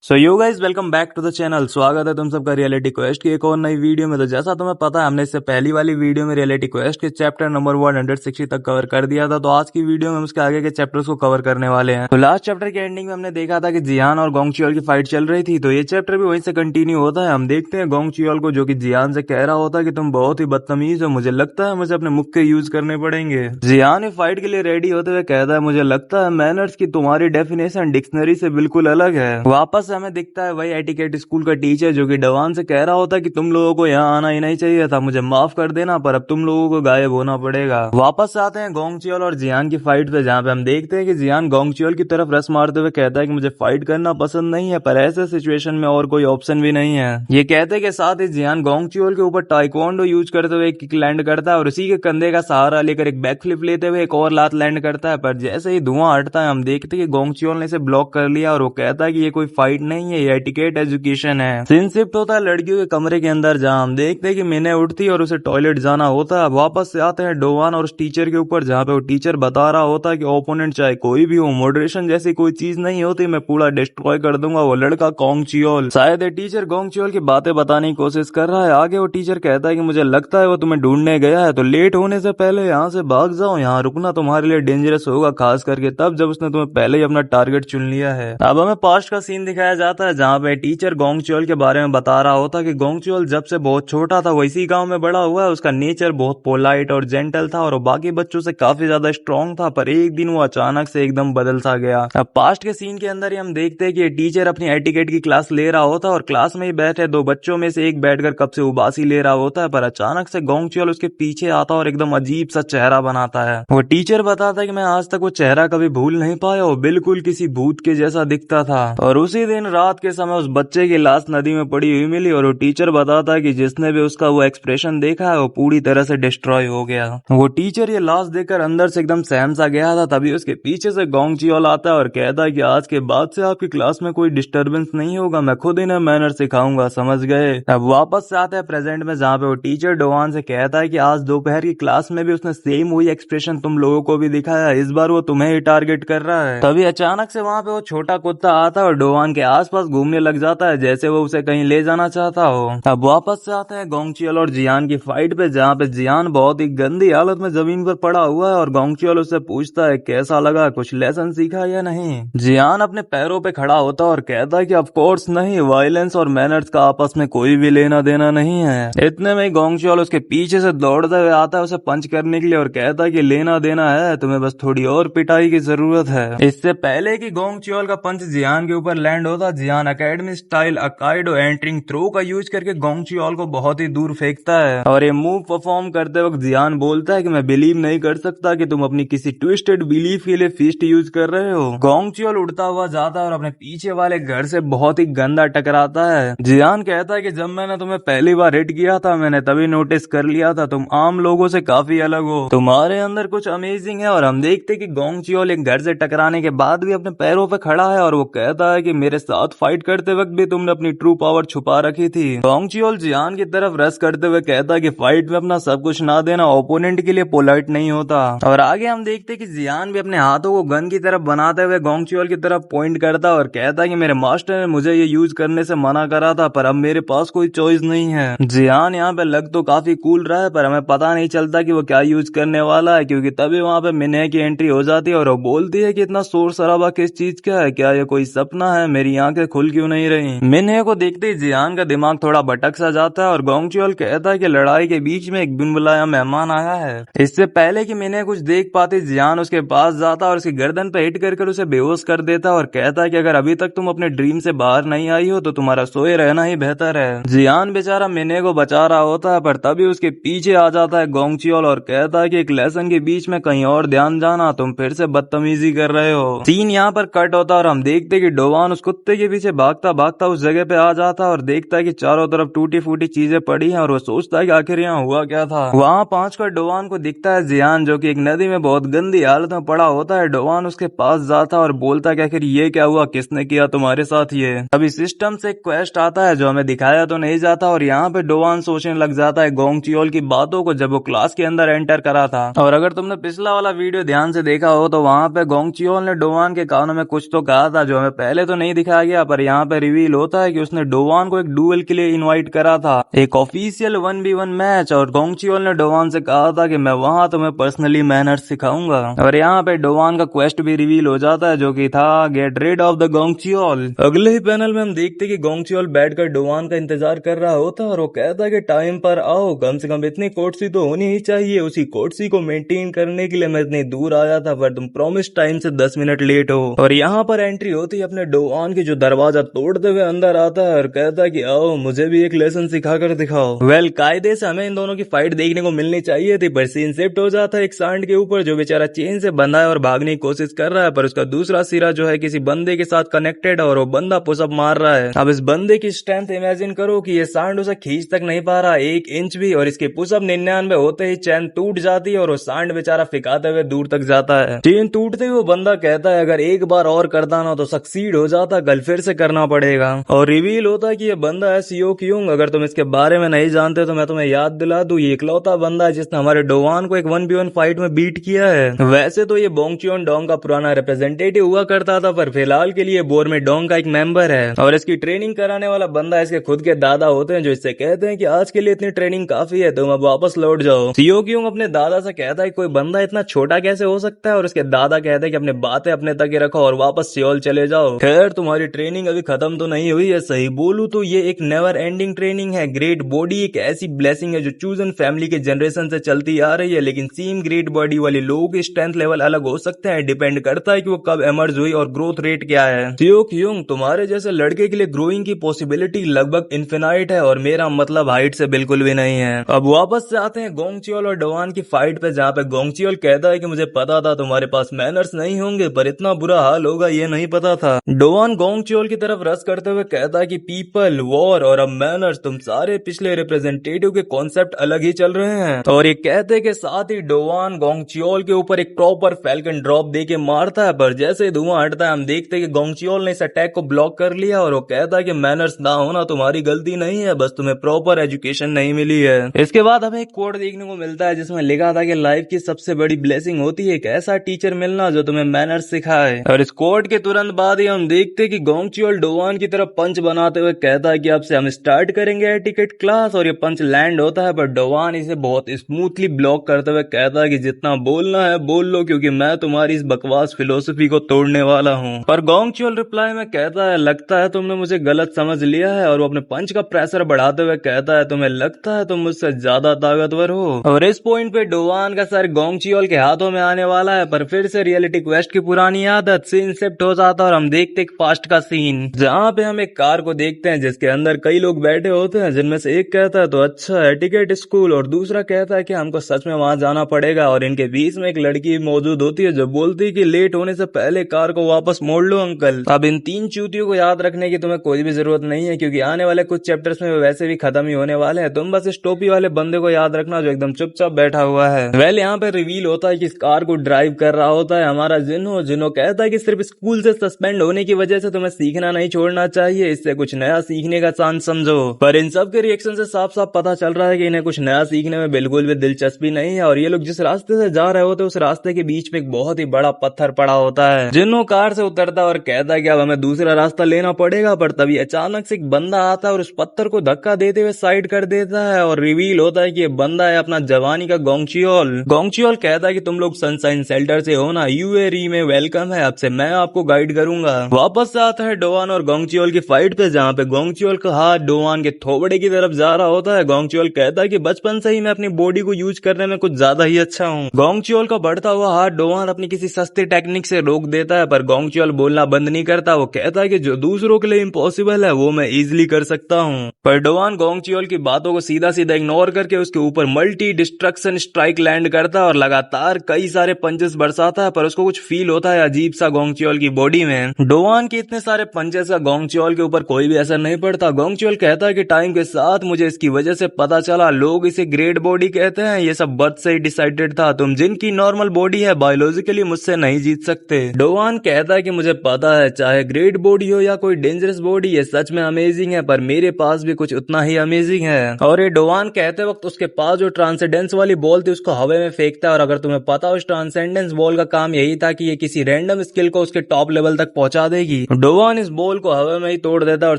So yo guys welcome back to the channel. स्वागत है तुम सबका रियलिटी क्वेस्ट की एक और नई वीडियो में। तो जैसा तुम्हें पता है हमने इससे पहली वाली वीडियो में रियलिटी क्वेस्ट के चैप्टर नंबर 160 तक कवर कर दिया था। तो आज की वीडियो में हम उसके आगे के चैप्टर्स को कवर करने वाले हैं। तो लास्ट चैप्टर के एंडिंग में हमने देखा था कि जियान और गोंगचुओल की फाइट चल रही थी। तो ये चैप्टर भी वहीं से कंटिन्यू होता है। हम देखते हैं गोंगचुओल को जो कि जियान से कह रहा होता है कि तुम बहुत ही बदतमीज हो, मुझे लगता है मुझे अपने मुख के यूज करने पड़ेंगे। जियान फाइट के लिए रेडी होते हुए कहता है मुझे लगता है मैनर्स की तुम्हारी डेफिनेशन डिक्शनरी से बिल्कुल अलग है। वापस हमें दिखता है वही एटिकेट स्कूल का टीचर जो कि डवान से कह रहा होता है कि तुम लोगों को यहाँ आना ही नहीं चाहिए था, मुझे माफ कर देना पर अब तुम लोगों को गायब होना पड़ेगा। वापस आते हैं गोंगचुओल और जियान की फाइट पे, जहाँ पे हम देखते हैं कि जियान गोंगचुओल की तरफ रस मारते हुए कहता है कि मुझे फाइट करना पसंद नहीं है पर ऐसे सिचुएशन में और कोई ऑप्शन भी नहीं है। ये कहते के साथ ही जियान गोंगचुओल के ऊपर टाइक्वांडो यूज करते हुए किक लैंड करता है और उसी के कंधे का सहारा लेकर एक बैक फ्लिप लेते हुए एक और लात लैंड करता है। पर जैसे ही धुआं हटता है हम देखते हैं कि गोंगचुओल ने इसे ब्लॉक कर लिया और वो कहता है कि ये कोई फाइट नहीं है, ये एटिकेट एजुकेशन है। सीन शिफ्ट होता है लड़कियों के कमरे के अंदर, जहां हम देखते हैं कि मिने उठती है और उसे टॉयलेट जाना होता है। वापस से आते हैं डोवान और उस टीचर के ऊपर, जहां पे वो टीचर बता रहा होता है कि ओपोनेंट चाहे कोई भी हो, मॉडरेशन जैसी कोई चीज नहीं होती, मैं पूरा डिस्ट्रॉय कर दूंगा। वो लड़का गोंगचुओल, शायद ये टीचर गोंगचुओल की बातें बताने की कोशिश कर रहा है। आगे वो टीचर कहता है कि मुझे लगता है वो तुम्हें ढूंढने गया है, तो लेट होने से पहले यहाँ से भाग जाओ, यहाँ रुकना तुम्हारे लिए डेंजरस होगा, खास करके तब जब उसने तुम्हें पहले ही अपना टारगेट चुन लिया है। अब हमें पास्ट का सीन दिखाया जाता है, जहाँ पे टीचर गोंगचुओल के बारे में बता रहा होता कि गोंगचुओल जब से बहुत छोटा था वो इसी गांव में बड़ा हुआ है। उसका नेचर बहुत पोलाइट और जेंटल था और वो बाकी बच्चों से काफी ज्यादा स्ट्रांग था, पर एक दिन वो अचानक से एकदम बदल सा गया। अब पास्ट के सीन के अंदर ही हम देखते हैं कि ये टीचर अपनी एटिकेट की क्लास ले रहा होता है और क्लास में ही बैठे दो बच्चों में से एक बैठकर कब से उबासी ले रहा होता है, पर अचानक से गोंगचुओल उसके पीछे आता और एकदम अजीब सा चेहरा बनाता है। वो टीचर बताता है कि मैं आज तक वो चेहरा कभी भूल नहीं पाया, वो बिल्कुल किसी भूत के जैसा दिखता था। और उसी दिन रात के समय उस बच्चे की लाश नदी में पड़ी हुई मिली और वो टीचर बताता है कि जिसने भी उसका वो एक्सप्रेशन देखा है वो पूरी तरह से डिस्ट्रॉय हो गया। वो टीचर ये लाश देखकर अंदर से एकदम सहम सा गया था। तभी उसके पीछे से गोंगचुओल आता है और कहता है कि आज के बाद से आपकी क्लास में कोई डिस्टर्बेंस नहीं होगा, मैं खुद इन्हें मैनर सिखाऊंगा, समझ गए। अब वापस से आते हैं प्रेजेंट में, जहाँ पे वो टीचर डोवान से कहता है कि आज दोपहर की क्लास में भी उसने सेम वही एक्सप्रेशन तुम लोगों को भी दिखाया, इस बार वो तुम्हें ही टारगेट कर रहा है। तभी अचानक से वहाँ पे वो छोटा कुत्ता आता है और डोवान के आसपास घूमने लग जाता है, जैसे वो उसे कहीं ले जाना चाहता हो। अब वापस से आते हैं गोंगचुओल और जियान की फाइट पे, जहाँ पे जियान बहुत ही गंदी हालत में जमीन पर पड़ा हुआ है और गोंगचुओल उससे पूछता है कैसा लगा, कुछ लेसन सीखा या नहीं। जियान अपने पैरों पे खड़ा होता है और कहता है कि ऑफ कोर्स नहीं, वायलेंस और मैनर्स का आपस में कोई भी लेना देना नहीं है। इतने में गोंगचुओल उसके पीछे से दौड़ते हुए आता है उसे पंच करने के लिए और कहता है कि लेना देना है, तुम्हें बस थोड़ी और पिटाई की जरूरत है। इससे पहले कि गोंगचुओल का पंच जियान के ऊपर लैंड होता, जियान अकेडमी स्टाइल अकाइडो एंटरिंग थ्रो का यूज करके गोंगचुओल को बहुत ही दूर फेंकता है। और ये मूव परफॉर्म करते वक्त जियान बोलता है कि मैं बिलीव नहीं कर सकता कि तुम अपनी किसी ट्विस्टेड बिलीफ के लिए फिस्ट यूज कर रहे हो। गोंगचुओल उड़ता हुआ जाता है और अपने पीछे वाले घर से बहुत ही गंदा टकराता है। जियान कहता है कि जब मैंने तुम्हें पहली बार हिट किया था मैंने तभी नोटिस कर लिया था तुम आम लोगों से काफी अलग हो, तुम्हारे अंदर कुछ अमेजिंग है। और हम देखते कि गोंगचुओल एक घर से टकराने के बाद भी अपने पैरों पे खड़ा है और वो कहता है कि मेरे साथ फाइट करते वक्त भी तुमने अपनी ट्रू पावर छुपा रखी थी। गोंगचुओल जियान की तरफ रस करते हुए कहता है कि फाइट में अपना सब कुछ ना देना ओपोनेंट के लिए पोलाइट नहीं होता। और आगे हम देखते हैं कि जियान भी अपने हाथों को गन की तरफ बनाते हुए गोंगचुओल की तरफ पॉइंट करता है और कहता है कि मेरे मास्टर ने मुझे ये यूज करने से मना करा था पर अब मेरे पास कोई चॉइस नहीं है। जियान यहाँ पे लग तो काफी कूल रहा है पर हमें पता नहीं चलता कि वो क्या यूज करने वाला है, क्योंकि तभी वहाँ पे मिने की एंट्री हो जाती है और वो बोलती है कि इतना शोर शराबा किस चीज का है, क्या ये कोई सपना है, मेरी आंखें खुल क्यों नहीं रही। मिने को देखते ही जियान का दिमाग थोड़ा भटक सा जाता है और गोंगचुओल कहता है कि लड़ाई के बीच में एक बिन बुलाया मेहमान आया है। इससे पहले कि मिने कुछ देख पाती जियान उसके पास जाता और उसकी गर्दन पे हिट कर उसे बेहोश कर देता और कहता है कि अगर अभी तक तुम अपने ड्रीम से बाहर नहीं आई हो तो तुम्हारा सोए रहना ही बेहतर है। जियान बेचारा मिने को बचा रहा होता है पर तभी उसके पीछे आ जाता है गोंगचुओल और कहता है कि एक लेसन के बीच में कहीं और ध्यान जाना, तुम फिर से बदतमीजी कर रहे हो। सीन यहाँ पर कट होता और हम देखते कि डोवान उस कुत्ते के पीछे भागता भागता उस जगह पे आ जाता और देखता है कि चारों तरफ टूटी फूटी चीजें पड़ी हैं और वो सोचता है कि आखिर यहाँ हुआ क्या था। वहाँ पहुंच कर डोवान को दिखता है जियान जो कि एक नदी में बहुत गंदी हालत में पड़ा होता है। डोवान उसके पास जाता और बोलता है कि आखिर ये क्या हुआ, किसने किया तुम्हारे साथ ये। अभी सिस्टम से एक क्वेस्ट आता है जो हमें दिखाया तो नहीं जाता और यहाँ पे डोवान सोचने लग जाता है गोंगचुओल की बातों को जब वो क्लास के अंदर एंटर करा था। और अगर तुमने पिछला वाला वीडियो ध्यान से देखा हो तो वहाँ पे गोंगचुओल ने डोवान के कानों में कुछ तो कहा था जो हमें पहले तो नहीं दिखाया आ गया, पर यहाँ पे रिवील होता है कि उसने डोवान को एक डुएल के लिए इनवाइट करा था, एक ऑफिशियल 1v1 मैच, और गोंगचियोल ने डोवान से कहा था कि मैं वहां तुम्हें पर्सनली मैनर्स सिखाऊंगा। और यहाँ पे डोवान का क्वेस्ट भी रिवील हो जाता है, जो कि था गेट रिड ऑफ द गोंगचियोल। अगले ही पैनल में हम देखते कि गोंगचियोल बैठकर डोवान का इंतजार कर रहा होता है और वो कहता है कि टाइम पर आओ, कम से कम इतनी कोर्टसी तो होनी ही चाहिए। उसी कोर्टसी को मेंटेन करने के लिए मैं इतनी दूर आया था, पर तुम प्रॉमिस टाइम से 10 मिनट लेट हो। और यहाँ पर एंट्री होती है अपने डोवान की, जो दरवाजा तोड़ते हुए अंदर आता है और कहता है कि आओ मुझे भी एक लेसन सिखा कर दिखाओ। वेल, कायदे से हमें इन दोनों की फाइट देखने को मिलनी चाहिए थी, पर सीन शिफ्ट हो जाता है एक सांड के ऊपर, जो बेचारा चेन से बंधा है और भागने की कोशिश कर रहा है, पर उसका दूसरा सिरा जो है किसी बंदे के साथ कनेक्टेड है और वो बंदा पुशअप मार रहा है। अब इस बंदे की स्ट्रेंथ इमेजिन करो कि ये सांड उसे खींच तक नहीं पा रहा 1 इंच भी, और इसके पुशअप 99 होते ही चैन टूट जाती है और वो सांड बेचारा फिकाते हुए दूर तक जाता है। चेन टूटते ही वो बंदा कहता है अगर एक बार और करता ना तो सक्सीड हो जाता, कल फिर से करना पड़ेगा। और रिवील होता है कि ये बंदा है सियो क्यूंग। अगर तुम इसके बारे में नहीं जानते तो मैं तुम्हें याद दिला दूं, ये इकलौता बंदा है जिसने हमारे डोवान को एक 1v1 फाइट में बीट किया है। वैसे तो ये बोंगचियोन डोंग का पुराना रिप्रेजेंटेटिव हुआ करता था, पर फिलहाल के लिए बोर में डोंग का एक मेंबर है, और इसकी ट्रेनिंग कराने वाला बंदा इसके खुद के दादा होते हैं, जो इससे कहते हैं कि आज के लिए इतनी ट्रेनिंग काफी है, तुम अब वापस लौट जाओ। सियो क्यूंग अपने दादा से कहता है कोई बंदा इतना छोटा कैसे हो सकता है, और उसके दादा कहते हैं कि अपने बातें अपने तक ही रखो और वापस सियोल चले जाओ। खैर, तुम्हारी ट्रेनिंग अभी खत्म तो नहीं हुई है, सही बोलूं तो ये एक नेवर एंडिंग ट्रेनिंग है। ग्रेट बॉडी एक ऐसी ब्लेसिंग है जो चूजन फैमिली के जनरेशन से चलती आ रही है, लेकिन सेम ग्रेट बॉडी वाले लोगों के स्ट्रेंथ लेवल अलग हो सकते हैं, डिपेंड करता है कि वो कब एमर्ज हुई और ग्रोथ रेट क्या है। सियो क्यूंग, तुम्हारे जैसे लड़के के लिए ग्रोइंग की पॉसिबिलिटी लगभग इन्फिनाइट है, और मेरा मतलब हाइट से बिल्कुल भी नहीं है। अब वापस से आते हैं गोंगचियोल और डोवान की फाइट पे, जहाँ पे गोंगचियोल कहता है कि मुझे पता था तुम्हारे पास मैनर्स नहीं होंगे, पर इतना बुरा हाल होगा ये नहीं पता था। डोवान गोंगचियोल की तरफ रस करते हुए कहता है कि पीपल, वॉर और अब मैनर्स, तुम सारे पिछले रिप्रेजेंटेटिव के कॉन्सेप्ट अलग ही चल रहे हैं। और ये कहते के साथ ही डोवान गोंगचियोल के ऊपर एक प्रॉपर फैल्कन ड्रॉप दे के मारता है, पर जैसे धुआं हटता है हम देखते हैं कि गोंगचियोल ने इस अटैक को ब्लॉक कर लिया, और वो कहता है कि मैनर्स ना होना तुम्हारी गलती नहीं है, बस तुम्हें प्रॉपर एजुकेशन नहीं मिली है। इसके बाद हमें एक कोड देखने को मिलता है जिसमें लिखा था कि लाइफ की सबसे बड़ी ब्लेसिंग होती है एक ऐसा टीचर मिलना जो तुम्हें मैनर्स सिखाए। और इस कोड के तुरंत बाद ही हम देखते हैं कि गोंगचियोल डोवान की तरफ पंच बनाते हुए कहता है कि अब से हम स्टार्ट करेंगे एटिकेट क्लास, और ये पंच लैंड होता है, पर डोवान इसे बहुत स्मूथली ब्लॉक करते हुए कहता है कि जितना बोलना है बोल लो, क्योंकि मैं तुम्हारी इस बकवास फिलोसफी को तोड़ने वाला हूँ। पर गोंगचियोल रिप्लाई में कहता है लगता है तुमने मुझे गलत समझ लिया है, और वो अपने पंच का प्रेशर बढ़ाते हुए कहता है तुम्हें लगता है तुम मुझसे ज्यादा ताकतवर हो। और इस पॉइंट पे डोवान का सर गोंगचियोल के हाथों में आने वाला है, पर फिर से रियलिटी क्वेस्ट की पुरानी आदत सीन शिफ्ट हो जाता है और हम देखते एक फास्ट का सीन, जहाँ पे हम एक कार को देखते हैं जिसके अंदर कई लोग बैठे होते हैं, जिनमें से एक कहता है तो अच्छा एटिकेट स्कूल, और दूसरा कहता है कि हमको सच में वहां जाना पड़ेगा। और इनके बीच में एक लड़की मौजूद होती है जो बोलती है कि लेट होने से पहले कार को वापस मोड़ लो अंकल। अब इन 3 चूतियों को याद रखने की तुम्हें कोई भी जरूरत नहीं है, क्योंकि आने वाले कुछ चैप्टर्स में वैसे भी खत्म ही होने वाले हैं। तुम बस इस टोपी वाले बंदे को याद रखना जो एकदम चुपचाप बैठा हुआ है। वेल, यहाँ पे रिवील होता है कि इस कार को ड्राइव कर रहा होता है हमारा जिन्हो। जिन्हो कहता है कि सिर्फ स्कूल से सस्पेंड होने की वजह से तुम्हें सीखना नहीं छोड़ना चाहिए, इससे कुछ नया सीखने का चांस समझो। पर इन सब के रिएक्शन से साफ साफ पता चल रहा है कि इन्हें कुछ नया सीखने में बिल्कुल भी दिलचस्पी नहीं है, और ये लोग जिस रास्ते से जा रहे होते हैं उस रास्ते के बीच में एक बहुत ही बड़ा पत्थर पड़ा होता है। जिन्हो कार से उतरता है और कहता है कि अब हमें दूसरा रास्ता लेना पड़ेगा, पर तभी अचानक से एक बंदा आता है और उस पत्थर को धक्का देते हुए साइड कर देता है, और रिवील होता है कि ये बंदा है अपना जवानी का गोंगचियोल। गोंगचियोल कहता है कि तुम लोग सनशाइन शेल्टर से हो ना, यूएरी में वेलकम है, अब से मैं आपको गाइड करूंगा। वापस से आता है डोवान और गोंगचियोल की फाइट पे, जहाँ पे गोंगचियोल का हाथ डोवान के थोबड़े की तरफ जा रहा होता है। गोंगचियोल कहता है कि बचपन से ही मैं अपनी बॉडी को यूज करने में कुछ ज्यादा ही अच्छा हूँ। गोंगचियोल का बढ़ता हुआ हाथ डोवान अपनी किसी सस्ती टेक्निक से रोक देता है, पर गोंगचियोल बोलना बंद नहीं करता। वो कहता है कि जो दूसरों के लिए इम्पॉसिबल है वो मैं इजिली कर सकता हूँ। पर डोवान गोंगचियोल की बातों को सीधा सीधा इग्नोर करके उसके ऊपर मल्टी डिस्ट्रक्शन स्ट्राइक लैंड करता है और लगातार कई सारे पंचेस बरसाता है, पर उसको कुछ फील होता है अजीब सा गोंगचियोल की बॉडी में। डोवान के इतने सारे पंचेस का गोंगचियोल के ऊपर कोई भी असर नहीं पड़ता। गोंगचियोल कहता है कि टाइम के साथ मुझे इसकी वजह से पता चला लोग इसे ग्रेट बॉडी कहते हैं, ये सब बर्थ से ही डिसाइडेड था। तुम जिनकी नॉर्मल बॉडी है बायोलॉजिकली मुझसे नहीं जीत सकते। डोवान कहता है कि मुझे पता है चाहे ग्रेट बॉडी हो या कोई डेंजरस बॉडी, ये सच में अमेजिंग है, पर मेरे पास भी कुछ उतना ही अमेजिंग है। और ये डोवान कहते वक्त उसके पास जो ट्रांसेंडेंस वाली बॉल थी उसको हवा में फेंकता है, और अगर तुम्हें पता उस ट्रांसेंडेंस बॉल का काम यही था कि ये किसी रैंडम स्किल को उसके टॉप लेवल तक पहुंचा देगी। डोवान इस बॉल को हवा में ही तोड़ देता है और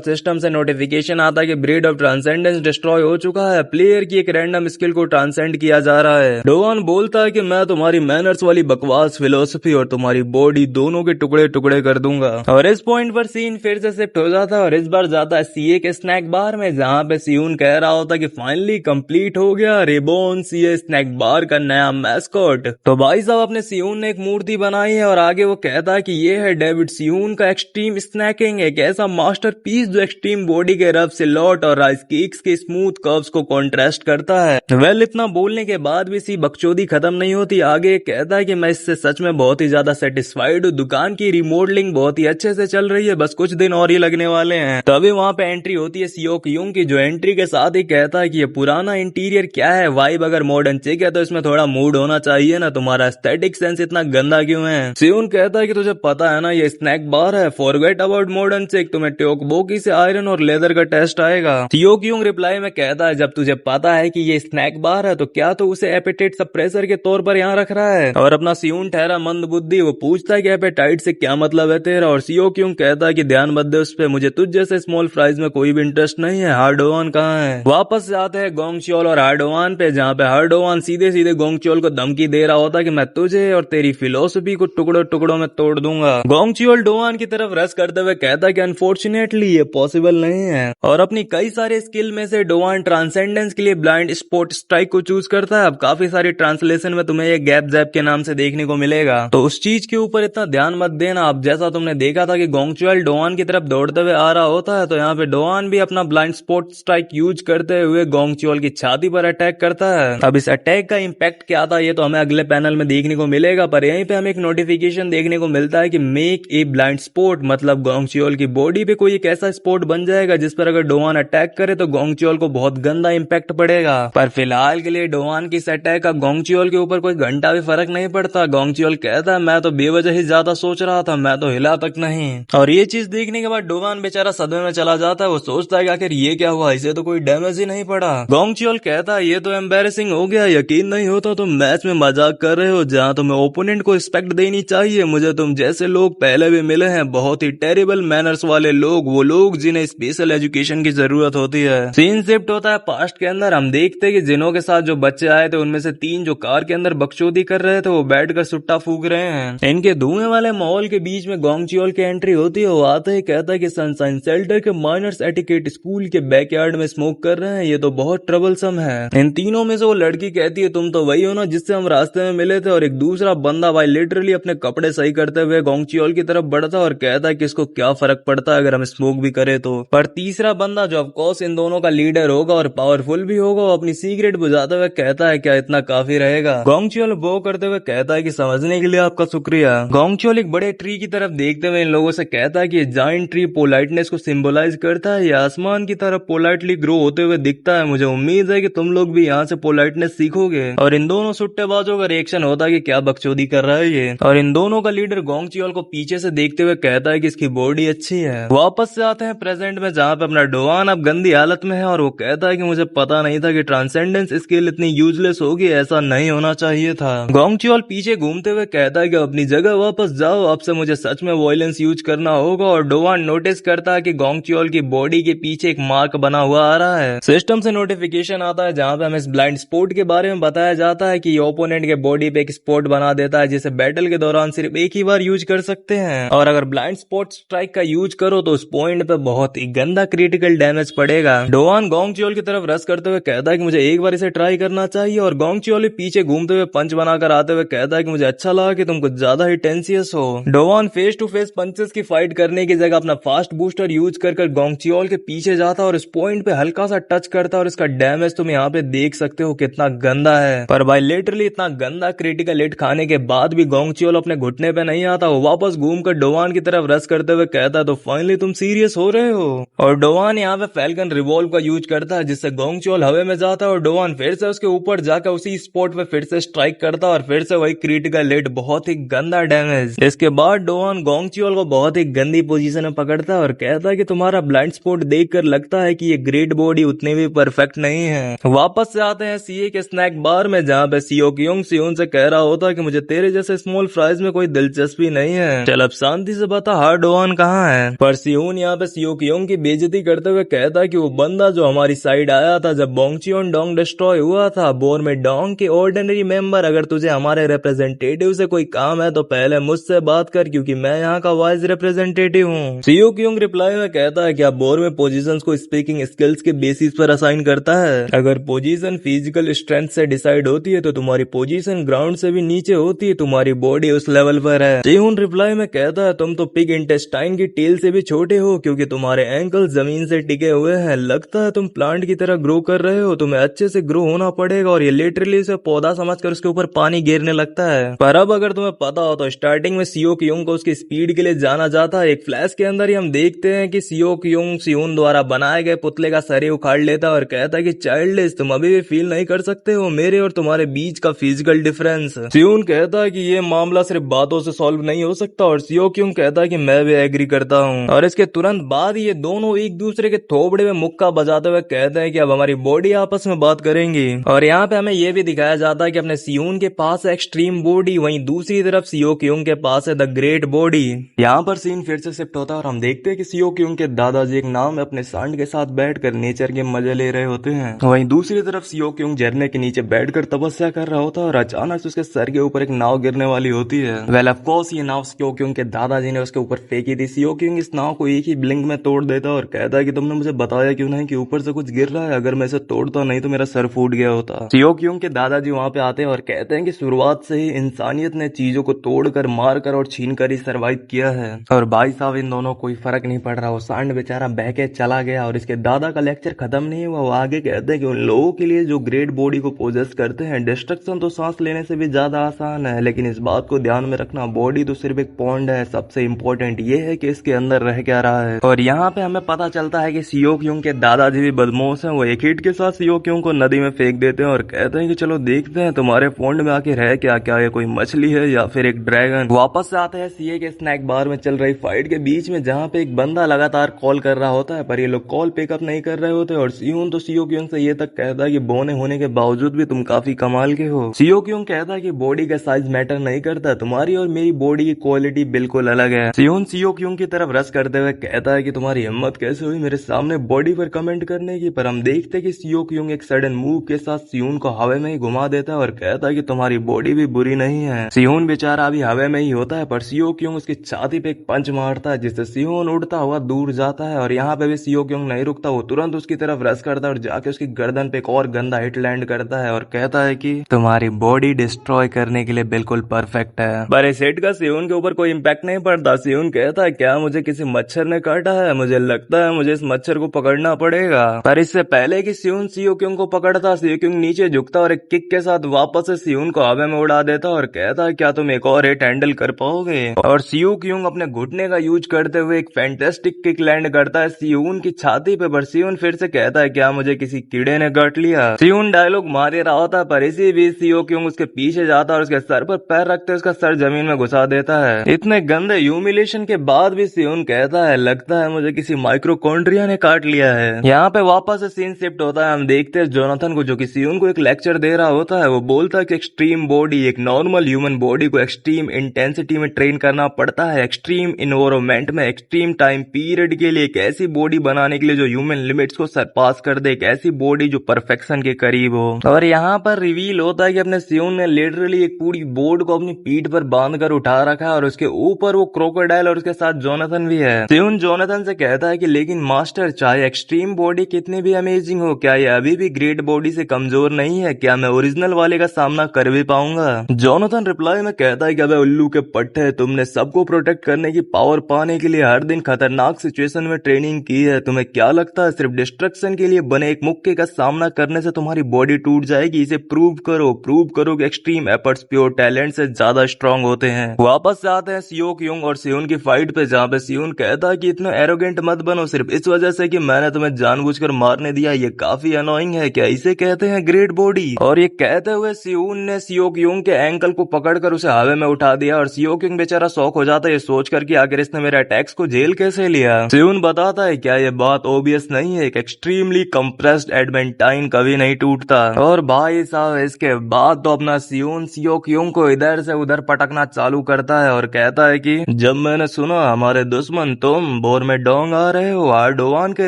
सिस्टम से नोटिफिकेशन आता है कि ब्रीड ऑफ ट्रांसेंडेंस डिस्ट्रॉय हो चुका है, प्लेयर की एक रैंडम स्किल को ट्रांसेंड किया जा रहा है। डोवान बोलता है कि मैं तुम्हारी मैनर्स वाली बकवास फिलोसफी और तुम्हारी बॉडी दोनों के टुकड़े टुकड़े कर दूंगा। और इस पॉइंट पर सीन फिर से शिफ्ट हो जाता है और इस बार जाता है सीए के स्नैक बार में, जहाँ पे सियून कह रहा होता है कि फाइनली कंप्लीट हो गया रिबोन सीए स्नैक बार का नया मैस्कॉट। तो भाई साहब अपने सियून ने एक मूर्ति बनाई है और आगे वो कहता है कि ये है डेविड सियून का एक्सट्रीम स्नैकिंग, एक ऐसा मास्टरपीस जो एक्सट्रीम बॉडी के रफ सिलॉट और राइस केक्स के स्मूथ कर्व्स को कॉन्ट्रास्ट करता है। वेल इतना बोलने के बाद भी सी बकचोदी खत्म नहीं होती, आगे कहता है कि मैं इससे सच में बहुत ही ज्यादा सेटिस्फाइड हूँ, दुकान की रिमॉडलिंग बहुत ही अच्छे से चल रही है, बस कुछ दिन और ही लगने वाले हैं। तभी वहां पे एंट्री होती है सियोक यूंग की, जो एंट्री के साथ ही कहता है कि ये पुराना इंटीरियर क्या है, वाइब अगर मॉडर्न चिक है तो इसमें थोड़ा मूड होना चाहिए ना, तुम्हारा एस्थेटिक सेंस इतना गंदा क्यों है। सियून कहता है कि तुझे पता है ना ये स्नैक बार है, फॉरगेट अबाउट मॉडर्न चिक, तुम्हें ट्योकबोकी से आयरन और लेदर का टेस्ट आएगा। सियोक यूंग रिप्लाई में कहता है जब तुझे पता है कि ये स्नैक बार है तो क्या तो उसे एपेटाइट सप्रेसर के तौर पर यहाँ रख रहा है। और अपना सियून ठहरा मंद बुद्धि, वो पूछता है कि एपेटाइट से क्या मतलब है तेरा, और सियोक यूंग कहता है कि ध्यान मत दे उस पे, मुझे तुझ जैसे स्मॉल फ्राइज में कोई भी इंटरेस्ट नहीं है। हार्डोवान कहाँ है। वापस से आते हैं गोंगच्योल और हार्डोवान पे, जहाँ पे हार्डोवान सीधे सीधे गोंगच्योल को धमकी दे रहा होता है कि मैं तुझे और तेरी फिलोसफी को टुकड़ों टुकड़ों में तोड़ दूंगा। गोंगच्योल डोवान की तरफ रस करते हुए कहता है कि अनफॉर्चुनेटली ये पॉसिबल नहीं है, और अपनी कई सारे स्किल में से डोवान ट्रांसेंडेंस के लिए ब्लाइंड स्पॉट स्ट्राइक को चूज करता है। अब काफी सारी ट्रांसलेशन में तुम्हें ये गैप जैप के नाम से देखने को मिलेगा, तो उस चीज के ऊपर इतना ध्यान मत देना। अब जैसा तुमने देखा था कि गोंगच्योल डोवान की तरफ दौड़ते हुए आ रहा होता है, तो यहाँ पे डोवान भी अपना ब्लाइंड स्पॉट स्ट्राइक यूज करते हुए गोंगच्योल की छाती पर अटैक करता है। अब इस अटैक का इम्पैक्ट क्या था ये तो हमें अगले पैनल में देखने को मिलेगा, पर यहीं पे हमें एक नोटिफिकेशन देखने को मिलता है कि मेक ए ब्लाइंड स्पॉट, मतलब गोंगच्योल की बॉडी पे कोई एक ऐसा स्पॉट बन जाएगा जिस पर अगर डोवान अटैक करे तो गोंगच्योल को बहुत गंदा इम्पैक्ट पड़ेगा। पर फिलहाल के लिए डोवान की इस अटैक का गोंगच्योल के ऊपर कोई घंटा भी फर्क नहीं पड़ता। गोंगच्योल कहता है मैं तो बेवजह ही ज्यादा सोच रहा था, मैं तो हिला तक नहीं। और ये चीज देखने के बाद डोवान बेचारा सदमे में चला जाता है, वो सोचता है कि आखिर ये क्या हुआ, इसे तो कोई डैमेज ही नहीं पड़ा। गोंगच्योल कहता है ये तो एम्बेरसिंग हो गया, यकीन नहीं होता तुम मैच में मजाक कर रहे हो, जहाँ तुम्हें ओपोनेंट को रिस्पेक्ट देनी चाहिए, मुझे तुम जैसे लोग पहले भी मिले हैं, बहुत ही टेरिबल मैनर्स वाले लोग, वो लोग जिन्हें स्पेशल एजुकेशन की जरूरत होती है। सीन शिफ्ट होता है पास्ट के अंदर, हम देखते हैं कि जिनों के साथ जो बच्चे आए थे उनमें से 3 जो कार के अंदर बकचोदी कर रहे थे वो बैठकर सुट्टा फूक रहे हैं। इनके धुएं वाले माहौल के बीच में गोंगच्योल की एंट्री होती है, वो आता ही कहता है कि सनशाइन शेल्टर के माइनर्स एटिकेट स्कूल के बैकयार्ड में स्मोक कर रहे हैं, ये तो बहुत ट्रबलसम है। इन तीनों में से वो लड़की कहती है तुम तो वही हो ना जिससे हम रास्ते में मिले थे, और एक दूसरा बंदा भाई लिटरली अपने कपड़े सही करते हुए गोंगच्योल की तरफ बढ़ता और कहता है कि इसको क्या फर्क पड़ता है अगर हम स्मोक भी करें तो। पर तीसरा बंदा जो ऑफकोर्स इन दोनों का लीडर होगा और पावरफुल भी होगा, वो अपनी सीक्रेट बुझाते हुए कहता है क्या इतना काफी रहेगा। गोंगच्योल बो करते हुए कहता है कि समझने के लिए आपका शुक्रिया। गोंगच्योल एक बड़े ट्री की तरफ देखते हुए इन लोगों से कहता है कि ये जायंट ट्री पोलाइटनेस को सिंबलाइज करता है, ये आसमान की तरफ पोलाइटली ग्रो होते हुए दिखता है, मुझे उम्मीद है कि तुम लोग भी यहाँ से पोलाइटनेस सीखोगे। और इन दोनों सुट्टेबाजों का रिएक्शन होता है कि क्या बकचोदी कर रहा है ये, और इन दोनों का लीडर गोंगच्योल को पीछे से देखते हुए कहता है कि इसकी बॉडी अच्छी है। वापस से आते हैं प्रेजेंट में, जहाँ पे अपना डोवान अब गंदी हालत में है और वो कहता है कि मुझे पता नहीं था कि ट्रांसेंडेंस स्किल इतनी यूजलेस होगी, ऐसा नहीं होना चाहिए था। गोंगच्योल पीछे घूमते हुए कहता है कि अपनी जगह वापस जाओ, अब से मुझे सच में वायलेंस यूज करना होगा। और डोवान नोटिस करता है कि गोंगच्योल की बॉडी के पीछे एक मार्क बना हुआ आ रहा है। सिस्टम से नोटिफिकेशन आता है जहाँ पे हमें इस ब्लाइंड स्पॉट के बारे में बताया जाता है कि ओपोनेंट के बॉडी पे एक स्पॉट बना देता है जिसे बैटल के दौरान सिर्फ एक ही बार यूज कर सकते हैं, और अगर ब्लाइंड स्पॉट स्ट्राइक का यूज करो तो उस पॉइंट पे बहुत ही गंदा क्रिटिकल डैमेज पड़ेगा। डोवान गोंगच्योल की तरफ रस करते हुए कहता है कि मुझे एक बार इसे ट्राई करना चाहिए, और गोंगच्योल पीछे घूमते हुए पंच बनाकर आते हुए कहता है कि मुझे अच्छा लगा कि तुम कुछ ज्यादा ही टेंसियस हो। डोवान फेस टू फेस पंचेस की फाइट करने की जगह अपना फास्ट बूस्टर यूज कर गोंगच्योल के पीछे जाता और इस पॉइंट पे हल्का सा टच करता, और इसका डैमेज तुम यहाँ पे देख सकते हो कितना गंदा है। पर भाई लिटरली इतना गंदा क्रिटिकल हिट खाने के बाद भी गोंगच्योल अपने घुटने पे नहीं आता, वो वापस घूमकर डोवान की तरफ रस करते हुए कहता है तो फाइनली तुम सीरियस हो रहे हो। और डोवान यहाँ पे फैल्कन रिवॉल्व का यूज करता है जिससे गोंगच्योल हवा में जाता है और डोवान फिर से उसके ऊपर जाकर उसी स्पॉट पे फिर से स्ट्राइक करता है और फिर से वही क्रिटिकल हिट, बहुत ही गंदा डैमेज। इसके बाद डोवान गोंगच्योल को बहुत ही गंदी पोजीशन में पकड़ता है और कहता है कि तुम्हारा ब्लाइंड स्पॉट देखकर लगता है कि ये ग्रेट बॉडी उतनी भी परफेक्ट नहीं है। वापस से आते हैं सीए के स्नैक बार में, जहाँ पे सियोक यूंग सियून से कह रहा होता है कि मुझे तेरे जैसे स्मॉल फ्राइज में कोई दिलचस्पी नहीं है, चल अब शांति से बता बता डोआन कहाँ है। पर सियोन यहाँ पे सियोक्योंग की बेइज्जती करते हुए कहता है कि वो बंदा जो हमारी साइड आया था जब बोंगचियोन डोंग डिस्ट्रॉय हुआ था, बोर में डोंग के ऑर्डिनरी मेंबर, अगर तुझे हमारे रिप्रेजेंटेटिव से कोई काम है तो पहले मुझसे बात कर, क्योंकि मैं यहाँ का वाइस रिप्रेजेंटेटिव हूँ। सियोक्योंग रिप्लाई में कहता है कि आप बोर में पोजीशंस को स्पीकिंग स्किल्स के बेसिस पर असाइन करता है। अगर पोजीशन फिजिकल स्ट्रेंथ से डिसाइड होती है तो तुम्हारी पोजीशन ग्राउंड से भी नीचे होती है, तुम्हारी बॉडी उस लेवल पर है। जिहोन रिप्लाई में कहता है तुम तो पिग इंटेस्टाइन की टेल से भी छोटे हो, क्योंकि तुम्हारे एंकल जमीन से टिके हुए हैं। लगता है तुम प्लांट की तरह ग्रो कर रहे हो, तुम्हें अच्छे से ग्रो होना पड़ेगा। और ये लिटरली उसे पौधा समझकर उसके ऊपर पानी गिरने लगता है। पर अब अगर तुम्हें पता हो तो स्टार्टिंग में सियोक्योंग को उसकी स्पीड के लिए जाना जाता है। एक फ्लैश के अंदर ही हम देखते हैं कि सियोक्योंग सियोन द्वारा बनाए गए पुतले का सर उखाड़ लेता है और कहता है कि चाइल्डलेस, तुम अभी भी फील नहीं कर सकते हो मेरे और तुम्हारे बीच का फिजिकल डिफरेंस। सियोन कहता है कि ये मामला सिर्फ बातों से सॉल्व नहीं हो सकता, और सियोक्योंग कहता है कि मैं भी एग्री करता हूँ। और इसके तुरंत बाद ये दोनों एक दूसरे के थोबड़े में मुक्का बजाते हुए कहते हैं कि अब हमारी बॉडी आपस में बात करेंगी। और यहाँ पे हमें ये भी दिखाया जाता है कि अपने सियोन के पास है एक्सट्रीम बॉडी, वहीं दूसरी तरफ सियोक्योंग के पास है द ग्रेट बॉडी। यहाँ पर सीन फिर से शिफ्ट होता है और हम देखते हैं कि सियोक्योंग के दादाजी एक नाव में अपने सांड के साथ बैठकर नेचर के मजे ले रहे होते हैं। वहीं दूसरी तरफ सियोक्योंग झरने के नीचे बैठकर तपस्या कर रहा होता है और अचानक से उसके सर के ऊपर एक नाव गिरने वाली होती है। वेल ऑफ कोर्स ये नाव सियोक्योंग के दादाजी ने उसके ऊपर फेंकी थी। सियोक्योंग इस नाव को एक ही ब्लिंक में तोड़ देता और कहता है कि तुमने मुझे बताया क्यों नहीं कि ऊपर से कुछ गिर रहा है, अगर मैं इसे तोड़ता नहीं तो मेरा सर फूट गया होता। सियोक्योंग के दादाजी वहां पे आते हैं और कहते हैं कि शुरुआत से ही इंसानियत ने चीजों को तोड़कर, मारकर और छीनकर ही सर्वाइव किया है। और भाई साहब इन दोनों कोई फर्क नहीं पड़ रहा। वो सांड बेचारा बह के चला गया और इसके दादा का लेक्चर खत्म नहीं हुआ। वो आगे कहते हैं कि उन लोगों के लिए जो ग्रेट बॉडी को पोजेस करते हैं, डिस्ट्रक्शन तो सांस लेने से भी ज्यादा आसान है, लेकिन इस बात को ध्यान में रखना बॉडी तो सिर्फ एक पॉन्ड है, सबसे इम्पोर्टेंट ये है कि इसके अंदर रह क्या रहा है। और यहाँ पे हमें पता चलता है कि सियोक्योंग के दादाजी भी बदमाश हैं। वो एक हिट के साथ सियोक्योंग को नदी में फेंक देते हैं और कहते हैं कि चलो देखते हैं तुम्हारे पॉन्ड में आके रह क्या, क्या ये कोई मछली है या फिर एक ड्रैगन। वापस से आते हैं सीए के स्नैक बार में चल रही फाइट के बीच में, जहाँ पे एक बंदा लगातार कॉल कर रहा होता है पर ये लोग कॉल पिकअप नहीं कर रहे होते। और सियोन तो सियोक्योंग से ये तक कहता है कि बोने होने के बावजूद भी तुम काफी कमाल के हो। सियोक्योंग कहता है कि बॉडी का साइज मैटर नहीं करता, तुम्हारी और मेरी बॉडी की क्वालिटी बिल्कुल अलग है। सियोन सियोक्योंग की तरफ रस करते हुए कहता है कि तुम्हारी हिम्मत कैसे हुई मेरे सामने बॉडी पर कमेंट करने की। पर हम देखते हैं कि सियोक्योंग एक सडन मूव के साथ सियोन को हवा में ही घुमा देता है और कहता है कि तुम्हारी बॉडी भी बुरी नहीं है। सियोन बेचारा अभी हवा में ही होता है पर सियोक्योंग उसकी छाती पे एक पंच मारता है जिससे सियोन उड़ता हुआ दूर जाता है। और यहाँ पे भी सियोक्योंग नहीं रुकता, वो तुरंत उसकी तरफ रस करता है और जाके उसकी गर्दन पे एक और गंदा हिट लैंड करता है और कहता है कि तुम्हारी बॉडी डिस्ट्रॉय करने के लिए बिल्कुल परफेक्ट है। पर इस हिट का सियोन के ऊपर कोई इम्पैक्ट नहीं पड़ता। सियोन कहता है क्या मुझे किसी मच्छर ने काटा है, मुझे लगता है मुझे इस मच्छर को पकड़ना पड़ेगा। पर इससे पहले कि सियोन सियोक्योंग को पकड़ता, सियोक्योंग नीचे झुकता और एक किक के साथ वापस से सियोन को हवा में उड़ा देता और कहता है क्या तुम एक और हिट हैंडल कर पाओगे। और सियोक्योंग अपने घुटने का यूज करते हुए एक फैंटास्टिक किक लैंड करता है सियोन की छाती पे। पर सियोन फिर से कहता है क्या मुझे किसी कीड़े ने काट लिया। सियोन डायलॉग मार रहा होता है पर इसी बीच सियोक्योंग उसके पीछे जाता और उसके सर पर पैर रखते उसका सर जमीन में घुसा देता है। इतने गंदे ह्यूमिलेशन के बाद भी सियोन कहता है लगता है मुझे किसी माइक्रोकॉन्ड्रिया ने काट लिया है। यहाँ पे वापस से सीन शिफ्ट होता है। हम देखते हैं जोनाथन को जो कि सियोन को एक लेक्चर दे रहा होता है। वो बोलता है कि एक्सट्रीम बॉडी, एक नॉर्मल ह्यूमन बॉडी को एक्सट्रीम इंटेंसिटी में ट्रेन करना पड़ता है, एक्सट्रीम इन्वायरमेंट में एक्सट्रीम टाइम पीरियड के लिए, एक ऐसी बॉडी बनाने के लिए जो ह्यूमन लिमिट्स को सरपास कर दे, एक ऐसी बॉडी जो परफेक्शन के करीब हो। और यहाँ पर रिवील होता है कि अपने सियोन ने लिटरली एक पूरी बोर्ड को अपनी पीठ पर बांध कर उठा रखा है और उसके ऊपर वो क्रोकोडाइल और उसके साथ जोनाथन भी है। सियोन जोनाथन से कहता है कि लेकिन मास्टर चाहे एक्सट्रीम बॉडी कितनी भी अमेजिंग हो, क्या ये अभी भी ग्रेट बॉडी से कमजोर नहीं है, क्या मैं ओरिजिनल वाले का सामना कर भी पाऊंगा। जोनाथन रिप्लाई में कहता है कि अबे उल्लू के पट्टे, तुमने सबको प्रोटेक्ट करने की पावर पाने के लिए हर दिन खतरनाक सिचुएशन में ट्रेनिंग की है, तुम्हें क्या लगता है सिर्फ डिस्ट्रक्शन के लिए बने एक मुक्के का सामना करने से तुम्हारी बॉडी टूट जाएगी। इसे प्रूव करो कि एक्सट्रीम एफर्ट्स प्योर टैलेंट से ज्यादा स्ट्रांग होते हैं। वापस से आते हैं सियोक्योंग और सियोन की फाइट पे, जहाँ पे सियोन कहता है कि इतना एरोगेंट मत बनो सिर्फ इस वजह से कि मैंने तुम्हें जानबूझकर मारने दिया, ये काफी अनोइंग है, क्या इसे कहते हैं ग्रेट बॉडी। और ये कहते हुए सियोन ने सियोक्योंग के एंकल को पकड़कर उसे हवा में उठा दिया और सियोक्योंग बेचारा शॉक हो जाता है ये सोचकर कि आखिर इसने मेरे अटैक्स को झेल कैसे लिया। सियोन बताता है क्या ये बात ओबियस नहीं है, एक एक्सट्रीमली कंप्रेस्ड एडमेंटाइन कभी नहीं टूटता। और भाई साहब इसके बाद तो अपना सियोन सियोक्योंग को इधर से उधर पटकना चालू करता है और कहता है कि जब मैंने मैंने सुना हमारे दुश्मन तुम बोर में डोंग आ रहे हो। आर्डोवान के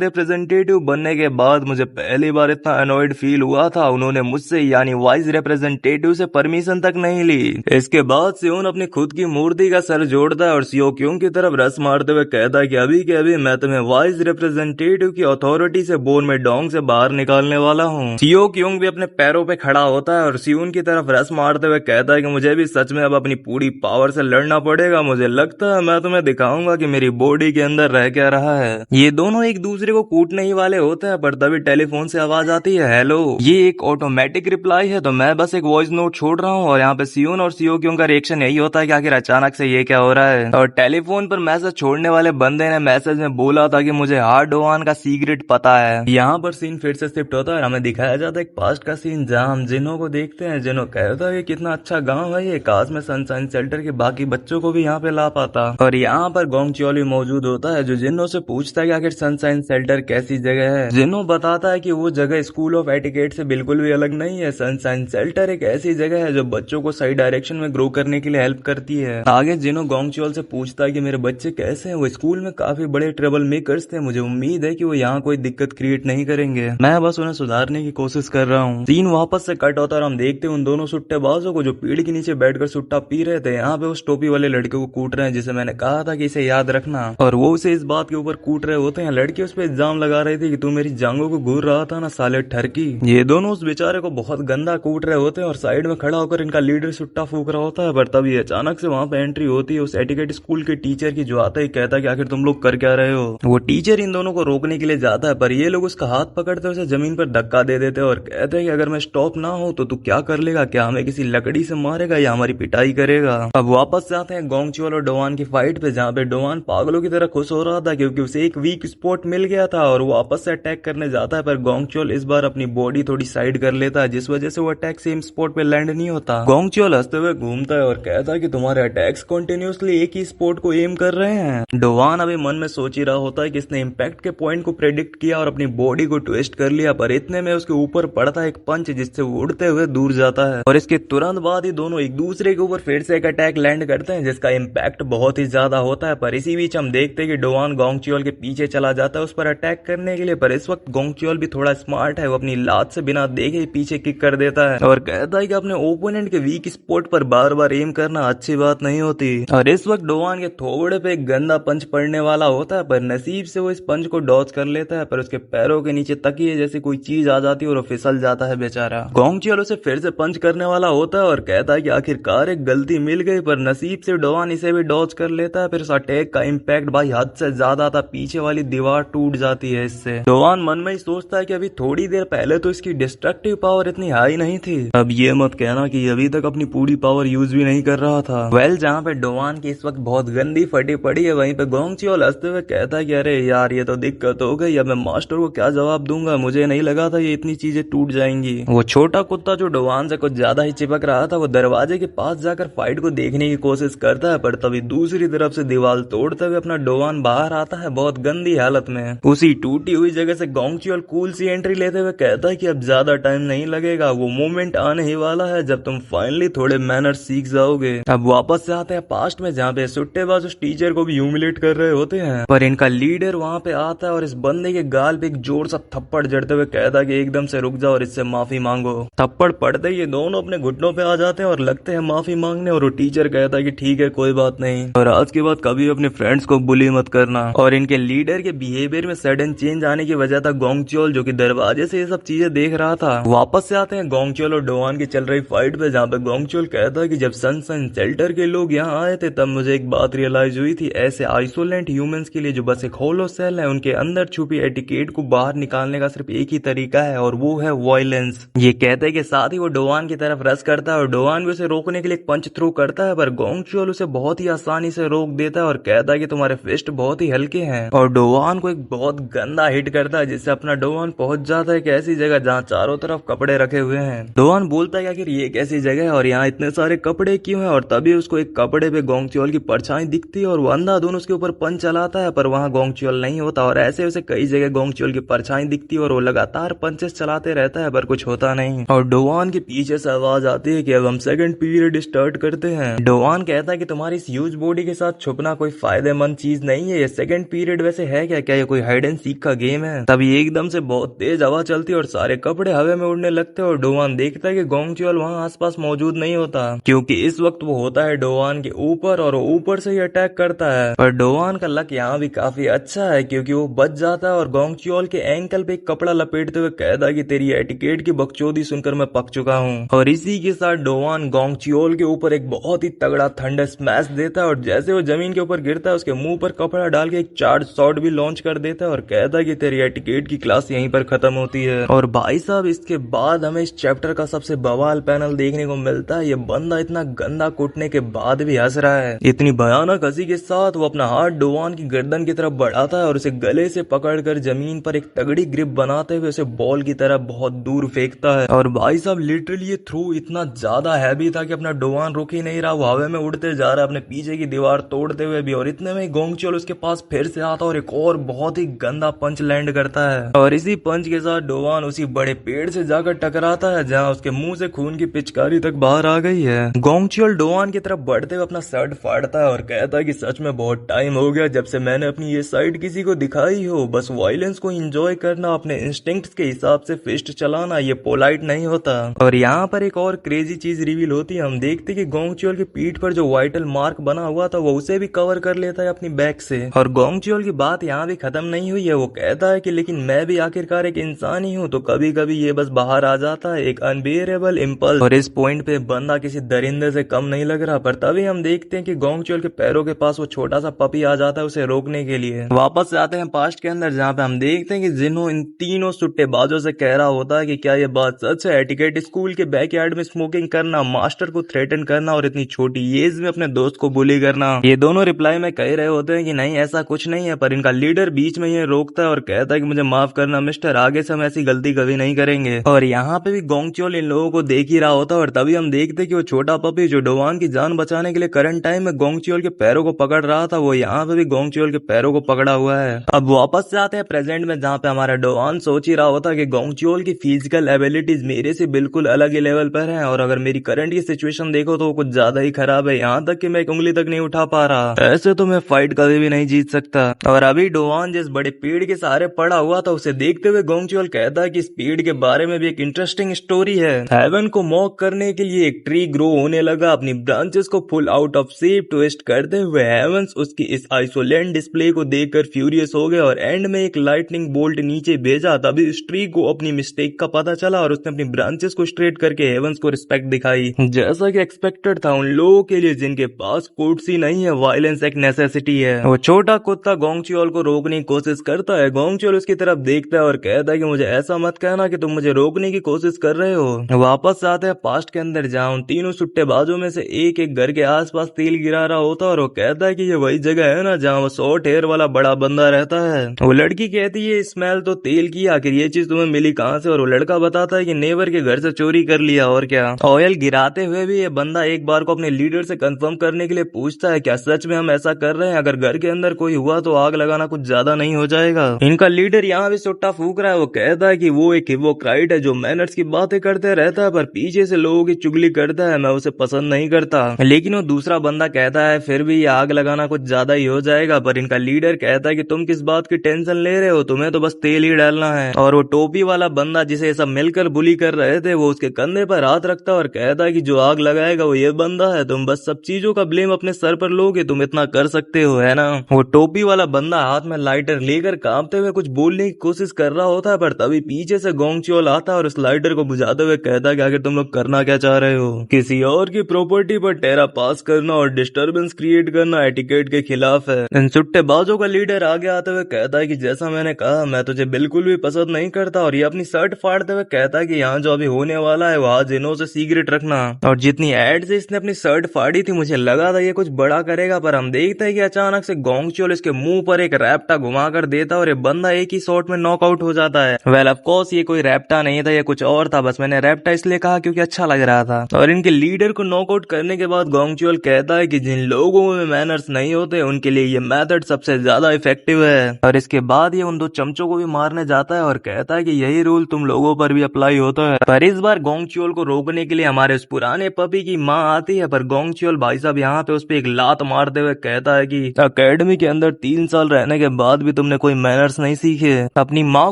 रिप्रेजेंटेटिव बनने के बाद मुझे पहली बार इतना अनॉयड फील हुआ था। उन्होंने मुझसे यानी वाइस रिप्रेजेंटेटिव से परमिशन तक नहीं ली। इसके बाद सियोन अपनी खुद की मूर्ति का सर जोड़ता है और सियो क्योंग की तरफ रस मारते हुए कहता है कि अभी के अभी मैं तुम्हें वाइस रिप्रेजेंटेटिव की अथॉरिटी से बोर में डोंग से बाहर निकालने वाला हूँ। सियो क्योंग भी अपने पैरों पे खड़ा होता है और सियोन की तरफ रस मारते हुए कहता है कि मुझे भी सच में अब अपनी पूरी पावर से लड़ना पड़ेगा। मुझे लगता है मैं तुम्हें दिखाऊंगा कि मेरी बॉडी के अंदर रह क्या रहा है। ये दोनों एक दूसरे को कूटने ही वाले होते हैं पर तभी टेलीफोन से आवाज आती है हेलो। ये एक ऑटोमेटिक रिप्लाई है तो मैं बस एक वॉइस नोट छोड़ रहा हूँ और यहाँ पे सियोन और सियो क्यों का रिएक्शन यही होता है कि आखिर अचानक से ये क्या हो रहा है। और टेलीफोन पर मैसेज छोड़ने वाले बंदे ने मैसेज में बोला था कि मुझे आर्डोवान का सीक्रेट पता है। यहाँ पर सीन फिर से शिफ्ट होता है। हमें दिखाया जाता है एक पास्ट का सीन जहाँ हम जिन्हों को देखते हैं। जिन्हों कहता है कितना अच्छा गाँव है ये, काश में सनशाइन शेल्टर के बाकी बच्चों को भी यहाँ पे ला पाता। और यहाँ पर गोंग च्योल भी मौजूद होता है जो जिन्हों से पूछता है कि आखिर सनशाइन शेल्टर कैसी जगह है। जिन्हों बताता है कि वो जगह स्कूल ऑफ एटिकेट से बिल्कुल भी अलग नहीं है। सनशाइन शेल्टर एक ऐसी जगह है जो बच्चों को सही डायरेक्शन में ग्रो करने के लिए हेल्प करती है। आगे जिन्हों गोंग च्योल से पूछता है कि मेरे बच्चे कैसे हैं। वो स्कूल में काफी बड़े ट्रबल मेकर्स थे, मुझे उम्मीद है कि वो यहाँ कोई दिक्कत क्रिएट नहीं करेंगे, मैं बस उन्हें सुधारने की कोशिश कर रहा हूँ। सीन वापस से कट होता है और हम देखते हैं उन दोनों सुट्टेबाजों को जो पेड़ के नीचे बैठकर सुट्टा पी रहे थे। यहाँ पे उस टोपी वाले लड़के को कूट रहे हैं जिसे मैंने कहा था कि इसे याद रखना, और वो उसे इस बात के ऊपर कूट रहे होते हैं। लड़के उस पर इल्जाम लगा रहे थे कि तू मेरी जांघों को घूर रहा था ना साले ठरकी। ये दोनों उस बेचारे को बहुत गंदा कूट रहे होते हैं और साइड में खड़ा होकर इनका लीडर सुट्टा फूक रहा होता है। पर तभी अचानक से वहाँ पे एंट्री होती है उस एटिकेट स्कूल के टीचर की, जो आता ही कहता है कि आखिर तुम लोग कर क्या रहे हो। वो टीचर इन दोनों को रोकने के लिए जाता है पर ये लोग उसका हाथ पकड़ते उसे जमीन पर धक्का दे देते और कहते हैं कि अगर मैं स्टॉप ना हो तो तू क्या कर लेगा, क्या हमें किसी लकड़ी से मारेगा या हमारी पिटाई करेगा। अब वापस से आते हैं गोंग च्योल और डोवान की फाइट पे, जहाँ पे डोवान पागलों की तरह खुश हो रहा था क्योंकि उसे एक वीक स्पॉट मिल गया था और वो वापस से अटैक करने जाता है। पर गोंग च्योल इस बार अपनी बॉडी थोड़ी साइड कर लेता है जिस वजह से वो अटैक सेम स्पॉट पे लैंड नहीं होता। गोंग च्योल हंसते हुए घूमता है और कहता है कि तुम्हारे अटैक्स कंटिन्यूसली एक ही स्पॉट को एम कर रहे हैं। डोवान अभी मन में सोच ही रहा होता है कि इसने इम्पैक्ट के पॉइंट को प्रेडिक्ट किया और अपनी बॉडी को ट्विस्ट कर लिया, पर इतने में उसके ऊपर पड़ता है एक पंच जिससे वो उड़ते हुए दूर जाता है और इसके तुरंत बाद ही दोनों एक दूसरे के ऊपर फिर से एक अटैक लैंड करते हैं जिसका इम्पैक्ट बहुत ही ज्यादा होता है। पर इसी बीच हम देखते हैं कि डोवान गोंग च्योल के पीछे चला जाता है उस पर अटैक करने के लिए, पर इस वक्त गोंग च्योल भी थोड़ा स्मार्ट है। वो अपनी लात से बिना देखे पीछे किक कर देता है और कहता है कि अपने ओपोनेंट के वीक स्पॉट पर बार बार एम करना अच्छी बात नहीं होती। और इस वक्त डोवान के थोबड़े पे एक गंदा पंच पड़ने वाला होता है पर नसीब से वो इस पंच को डॉज कर लेता है, पर उसके पैरों के नीचे तकिए जैसी कोई चीज आ जाती है और वो फिसल जाता है बेचारा। गोंग च्योल उसे फिर से पंच करने वाला होता है और कहता है कि आखिरकार एक गलती मिल गई, पर नसीब से डोवान इसे भी डॉज कर लेता है। फिर उस अटैक का इम्पैक्ट भाई हद से ज्यादा था, पीछे वाली दीवार टूट जाती है इससे। डोवान मन में ही सोचता है कि अभी थोड़ी देर पहले तो इसकी डिस्ट्रक्टिव पावर इतनी हाई नहीं थी, अब ये मत कहना कि अभी तक अपनी पूरी पावर यूज भी नहीं कर रहा था। वेल जहाँ पे डोवान की इस वक्त बहुत गंदी फटी पड़ी है वहीं पे गोंग च्योल हंसते हुए कहता है कि अरे यार ये तो दिक्कत हो गई, अब मैं मास्टर को क्या जवाब दूंगा, मुझे नहीं लगा था ये इतनी चीजें टूट जाएंगी। वो छोटा कुत्ता जो डोवान से कुछ ज्यादा ही चिपक रहा था वो दरवाजे के पास जाकर फाइट को देखने की कोशिश करता है, पर तभी दूसरी तरफ से दीवार तोड़ते हुए अपना डोवान बाहर आता है बहुत गंदी हालत में। उसी टूटी हुई जगह से गोंग च्योल कूल सी एंट्री लेते हुए कहता है कि अब ज्यादा टाइम नहीं लगेगा, वो मोमेंट आने ही वाला है जब तुम फाइनली थोड़े मैनर्स सीख जाओगे। अब वापस से आते हैं पास्ट में जहाँ पे सुट्टेबाज उस टीचर को भी ह्यूमिलेट कर रहे होते हैं, पर इनका लीडर वहाँ पे आता है और इस बंदे के गाल पे एक जोर सा थप्पड़ जड़ते हुए कहता है कि एकदम से रुक जाओ और इससे माफी मांगो। थप्पड़ पड़ते ही ये दोनों अपने घुटनों पे आ जाते हैं और लगते हैं माफी मांगने, और वो टीचर कहता है कि ठीक है कोई बात नहीं और आज के बाद कभी अपने फ्रेंड्स को बुली मत करना। और इनके लीडर के बिहेवियर में सडन चेंज आने की वजह था गोंग च्योल जो कि दरवाजे से ये सब चीजें देख रहा था। वापस से आते हैं गोंग च्योल और डोवान की चल रही फाइट पे, जहाँ पे गोंग च्योल कहता है कि जब सनशाइन शेल्टर के लोग यहाँ आए थे तब मुझे एक बात रियलाइज हुई थी, ऐसे आइसोलेंट ह्यूमंस के लिए जो बस एक होलो सेल है, उनके अंदर छुपी एटिकेट को बाहर निकालने का सिर्फ एक ही तरीका है और वो है वायलेंस। ये कहते हैं कि साथ ही वो डोवान की तरफ रस करता है और डोवान भी उसे रोकने के लिए पंच थ्रो करता है, पर गोंग च्योल उसे बहुत ही आसानी से रोक देता है और कहता है कि तुम्हारे फिस्ट बहुत ही हल्के हैं, और डोवान को एक बहुत गंदा हिट करता है जिससे अपना डोवान पहुंच जाता है एक ऐसी जगह जहाँ चारों तरफ कपड़े रखे हुए हैं। डोवान बोलता है कि आखिर ये कैसी जगह है और यहाँ इतने सारे कपड़े क्यों हैं, और तभी उसको एक कपड़े पे गोंग च्योल की परछाई दिखती है और वो अंधाधुन उसके ऊपर पंच चलाता है, पर वहाँ गोंग च्योल नहीं होता। और ऐसे उसे कई जगह गोंग च्योल की परछाई दिखती है और वो लगातार पंचेस चलाते रहता है पर कुछ होता नहीं। और डोवान के पीछे से आवाज आती है कि अब हम सेकंड पीरियड स्टार्ट करते हैं। डोवान कहता है कि तुम्हारी इस ह्यूज बॉडी के साथ छुपना कोई फायदेमंद चीज नहीं है। ये सेकंड पीरियड वैसे है क्या ये कोई हाइड एंड सीक का गेम है? तभी एकदम से बहुत तेज हवा चलती है और सारे कपड़े हवा में उड़ने लगते हैं और डोवान देखता है कि गोंगचुअल वहाँ आसपास मौजूद नहीं होता, क्योंकि इस वक्त वो होता है डोवान के ऊपर और वो ऊपर से ही अटैक करता है। पर डोवान का लक यहाँ भी काफी अच्छा है क्योंकि वो बच जाता है और गोंगचुअल के एंकल पे एक कपड़ा लपेटते हुए कहता है कि तेरी एटिकेट की बकचोदी सुनकर मैं पक चुका हूँ। और इसी के साथ डोवान गोंगचुअल के ऊपर एक बहुत ही तगड़ा थंडर स्मैश देता है और जैसे वो जमीन के ऊपर गिरता है उसके मुंह पर कपड़ा डाल के एक चार्ज शॉट भी लॉन्च कर देता है और कहता है कि तेरी एटिकेट की क्लास यहीं पर खत्म होती है। और भाई साहब इसके बाद हमें इस चैप्टर का सबसे बवाल पैनल देखने को मिलता है। ये बंदा इतना गंदा कूटने के बाद भी हंस रहा है। इतनी भयानक हंसी के साथ वो अपना हाथ डोवान की गर्दन की तरफ बढ़ाता है और उसे गले से पकड़कर जमीन पर एक तगड़ी ग्रिप बनाते हुए उसे बॉल की तरह बहुत दूर फेंकता है। और भाई साहब लिटरली ये थ्रो इतना ज्यादा हैवी था कि अपना डोवान रुक ही नहीं रहा, वो हवा में उड़ते जा रहा है अपने पीछे की दीवार तोड़ते हुए भी। और इतने में गोंगचुअल उसके पास फिर से आता और एक और बहुत ही गंदा पंच लैंड करता है और इसी पंच के साथ डोवान उसी बड़े पेड़ से जाकर टकराता है जहाँ उसके मुंह से खून की पिचकारी तक बाहर आ गई है। गोंगचुअल डोवान की तरफ बढ़ते हुए अपना शर्ट फाड़ता है और कहता है कि सच में बहुत टाइम हो गया जब से मैंने अपनी ये साइड किसी को दिखाई हो। बस वायलेंस को एंजॉय करना, अपने इंस्टिंक्ट्स के हिसाब से फिस्ट चलाना, ये पोलाइट नहीं होता। और यहाँ पर एक और क्रेजी चीज रिवील होती है। हम देखते कि गोंगचुअल की पीठ पर जो वाइटल मार्क बना हुआ था वो उसे भी कवर कर लेता है अपनी बैक से। और गोंगचुअल की बात यहाँ भी खत्म नहीं हुई है। वो कहता है कि लेकिन मैं भी आखिरकार एक इंसान ही हूँ, तो कभी कभी ये बस बाहर आ जाता है, एक अनबियरेबल इम्पल्स। और इस पॉइंट पे बंदा किसी दरिंदे से कम नहीं लग रहा। पर तभी हम देखते हैं कि गोंगचुअल के पैरों के पास वो छोटा सा पपी आ जाता है उसे रोकने के लिए। वापस आते हैं पास्ट के अंदर जहाँ पे हम देखते हैं कि जिन्हों इन तीनों सुट्टेबाजों से कह रहा होता है कि क्या ये बात सच है, एटिकेट स्कूल के बैकयार्ड में स्मोकिंग करना, मास्टर को थ्रेटन करना और इतनी छोटी एज में अपने दोस्त को बुली करना। ये दोनों रिप्लाई में कह रहे होते हैं कि नहीं ऐसा कुछ नहीं है, पर इनका लीडर बीच में ये रोकता है और कहता है कि मुझे माफ करना मिस्टर, आगे से हम ऐसी गलती कभी नहीं करेंगे। और यहाँ पे भी गोंगचुअल इन लोगों को देख ही रहा होता है और तभी हम देखते कि वो छोटा पपी जो डोवान की जान बचाने के लिए करंट टाइम में गोंगचुअल के पैरों को पकड़ रहा था, वो यहाँ पे भी गोंगचुअल के पैरों को पकड़ा हुआ है। अब वापस से आते हैं प्रेजेंट में जहाँ पे हमारा डोवान सोच ही रहा होता है कि गोंगचुअल की फिजिकल एबिलिटीज मेरे से बिल्कुल अलग ही लेवल पर है और अगर मेरी करंट की सिचुएशन देखो तो वो कुछ ज्यादा ही खराब है, यहाँ तक कि मैं एक उंगली तक नहीं उठा पा रहा। ऐसे तो मैं फाइट कभी भी नहीं जीत सकता। और अभी डोवान जिस बड़े पेड़ के सहारे पड़ा हुआ था उसे देखते हुए गोंगचुअल कहता है कि इस पेड़ के बारे में भी एक इंटरेस्टिंग स्टोरी है। हेवन को मॉक करने के लिए एक ट्री ग्रो होने लगा, अपनी ब्रांचेस को full out of shape twist करते हुए हेवंस उसकी इस आइसोलेंट डिस्प्ले को देखकर फ्यूरियस हो गए और एंड में एक लाइटनिंग बोल्ट नीचे भेजा। तभी इस ट्री को अपनी मिस्टेक का पता चला और उसने अपनी ब्रांचेस को स्ट्रेट करके हेवंस को रिस्पेक्ट दिखाई, जैसा कि एक्सपेक्टेड था उन लोगों के लिए जिनके पास कोर्ट्स ही नहीं है, वायलेंस एक नेसेसिटी है। वो छोटा कुत्ता गोंगचुअल को रोकने की कोशिश करता है। गोंगचुअल उसकी तरफ देखता है और कहता है कि मुझे ऐसा मत कहना कि तुम मुझे रोकने की कोशिश कर रहे हो। वापस आते हैं पास्ट के अंदर जहाँ उन तीनों सुट्टेबाजों में से एक घर के आसपास तेल गिरा रहा होता है और वो कहता है कि ये वही जगह है ना जहाँ वो शॉर्ट हेयर वाला बड़ा बंदा रहता है। वो लड़की कहती है स्मेल तो तेल की, आखिर ये चीज तुम्हें मिली कहाँ से? और वो लड़का बताता है कि नेबर के घर से चोरी कर लिया। और क्या, ऑयल गिराते हुए भी ये बंदा एक बार को अपने लीडर से कंफर्म करने के लिए पूछता है क्या सच में हम ऐसा कर रहे हैं? अगर घर के अंदर कोई हुआ तो आग लगाना कुछ ज्यादा नहीं हो जाएगा? इनका लीडर यहाँ भी सुट्टा फूक रहा है। वो कहता है कि वो एक हिपोक्राइट है जो मैनर्स की बातें करते रहता है पर पीछे से लोगों की चुगली करता है, मैं उसे पसंद नहीं करता। लेकिन वो दूसरा बंदा कहता है फिर भी ये आग लगाना कुछ ज्यादा ही हो जाएगा। पर इनका लीडर कहता है कि तुम किस बात की टेंशन ले रहे हो, तुम्हें तो बस तेल ही डालना है। और वो टोपी वाला बंदा जिसे सब मिलकर बुली कर रहे थे वो उसके कंधे पर हाथ रखता है और कहता है कि जो आग लगाएगा वो ये बंदा है, तुम बस सब चीजों का ब्लेम अपने सर पर लोगे, तुम इतना कर सकते हो है ना? वो टोपी वाला बंदा हाथ में लाइटर लेकर कांपते हुए कुछ बोलने की कोशिश कर रहा होता है पर तभी पीछे से गोंगचुअल आता है और उस लाइटर को बुझाते हुए कहता है कि आखिर तुम लोग करना क्या चाह रहे हो? किसी और की प्रॉपर्टी पर टेरा पास करना और डिस्टर्बेंस क्रिएट करना एटिकेट के खिलाफ है। इन सुट्टेबाजों का लीडर आगे आते हुए कहता है कि जैसा मैंने कहा मैं तुझे बिल्कुल भी पसंद नहीं करता। और ये अपनी शर्ट फाड़ते हुए कहता है कि यहाँ जो अभी होने वाला है वहाँ जिनों से सीक्रेट रखना। और जितनी एड से इसने अपनी शर्ट फाड़ी थी मुझे लगा था ये कुछ बड़ा करेगा, पर हम देखते हैं कि अचानक से गोंगचुअल इसके मुंह पर एक रैप्टा घुमा कर देता और ये बंदा एक ही शॉट में नॉकआउट हो जाता है। वेल ऑफ कोर्स ये कोई रैप्टा नहीं था, ये कुछ और था, बस मैंने रैप्टा इसलिए कहा क्योंकि अच्छा लग रहा था। और इनके लीडर को नॉकआउट करने के बाद गोंगचुअल कहता है कि जिन लोगों में मैनर्स नहीं होते उनके लिए ये मेथड सबसे ज्यादा इफेक्टिव है। और इसके बाद ये उन दो चमचों को भी मारने जाता है और कहता है कि यही रूल तुम लोगों पर भी अप्लाई होता है। पर इस बार गोंगचुअल को रोकने के लिए हमारे उस पुराने पपी की माँ आती है, पर गोंगचुअल भाई साहब यहाँ पे उस पर एक लात मारते हुए कहता है कि अकेडमी के अंदर 3 साल रहने के बाद भी तुमने कोई मैनर्स नहीं सीखे। अपनी माँ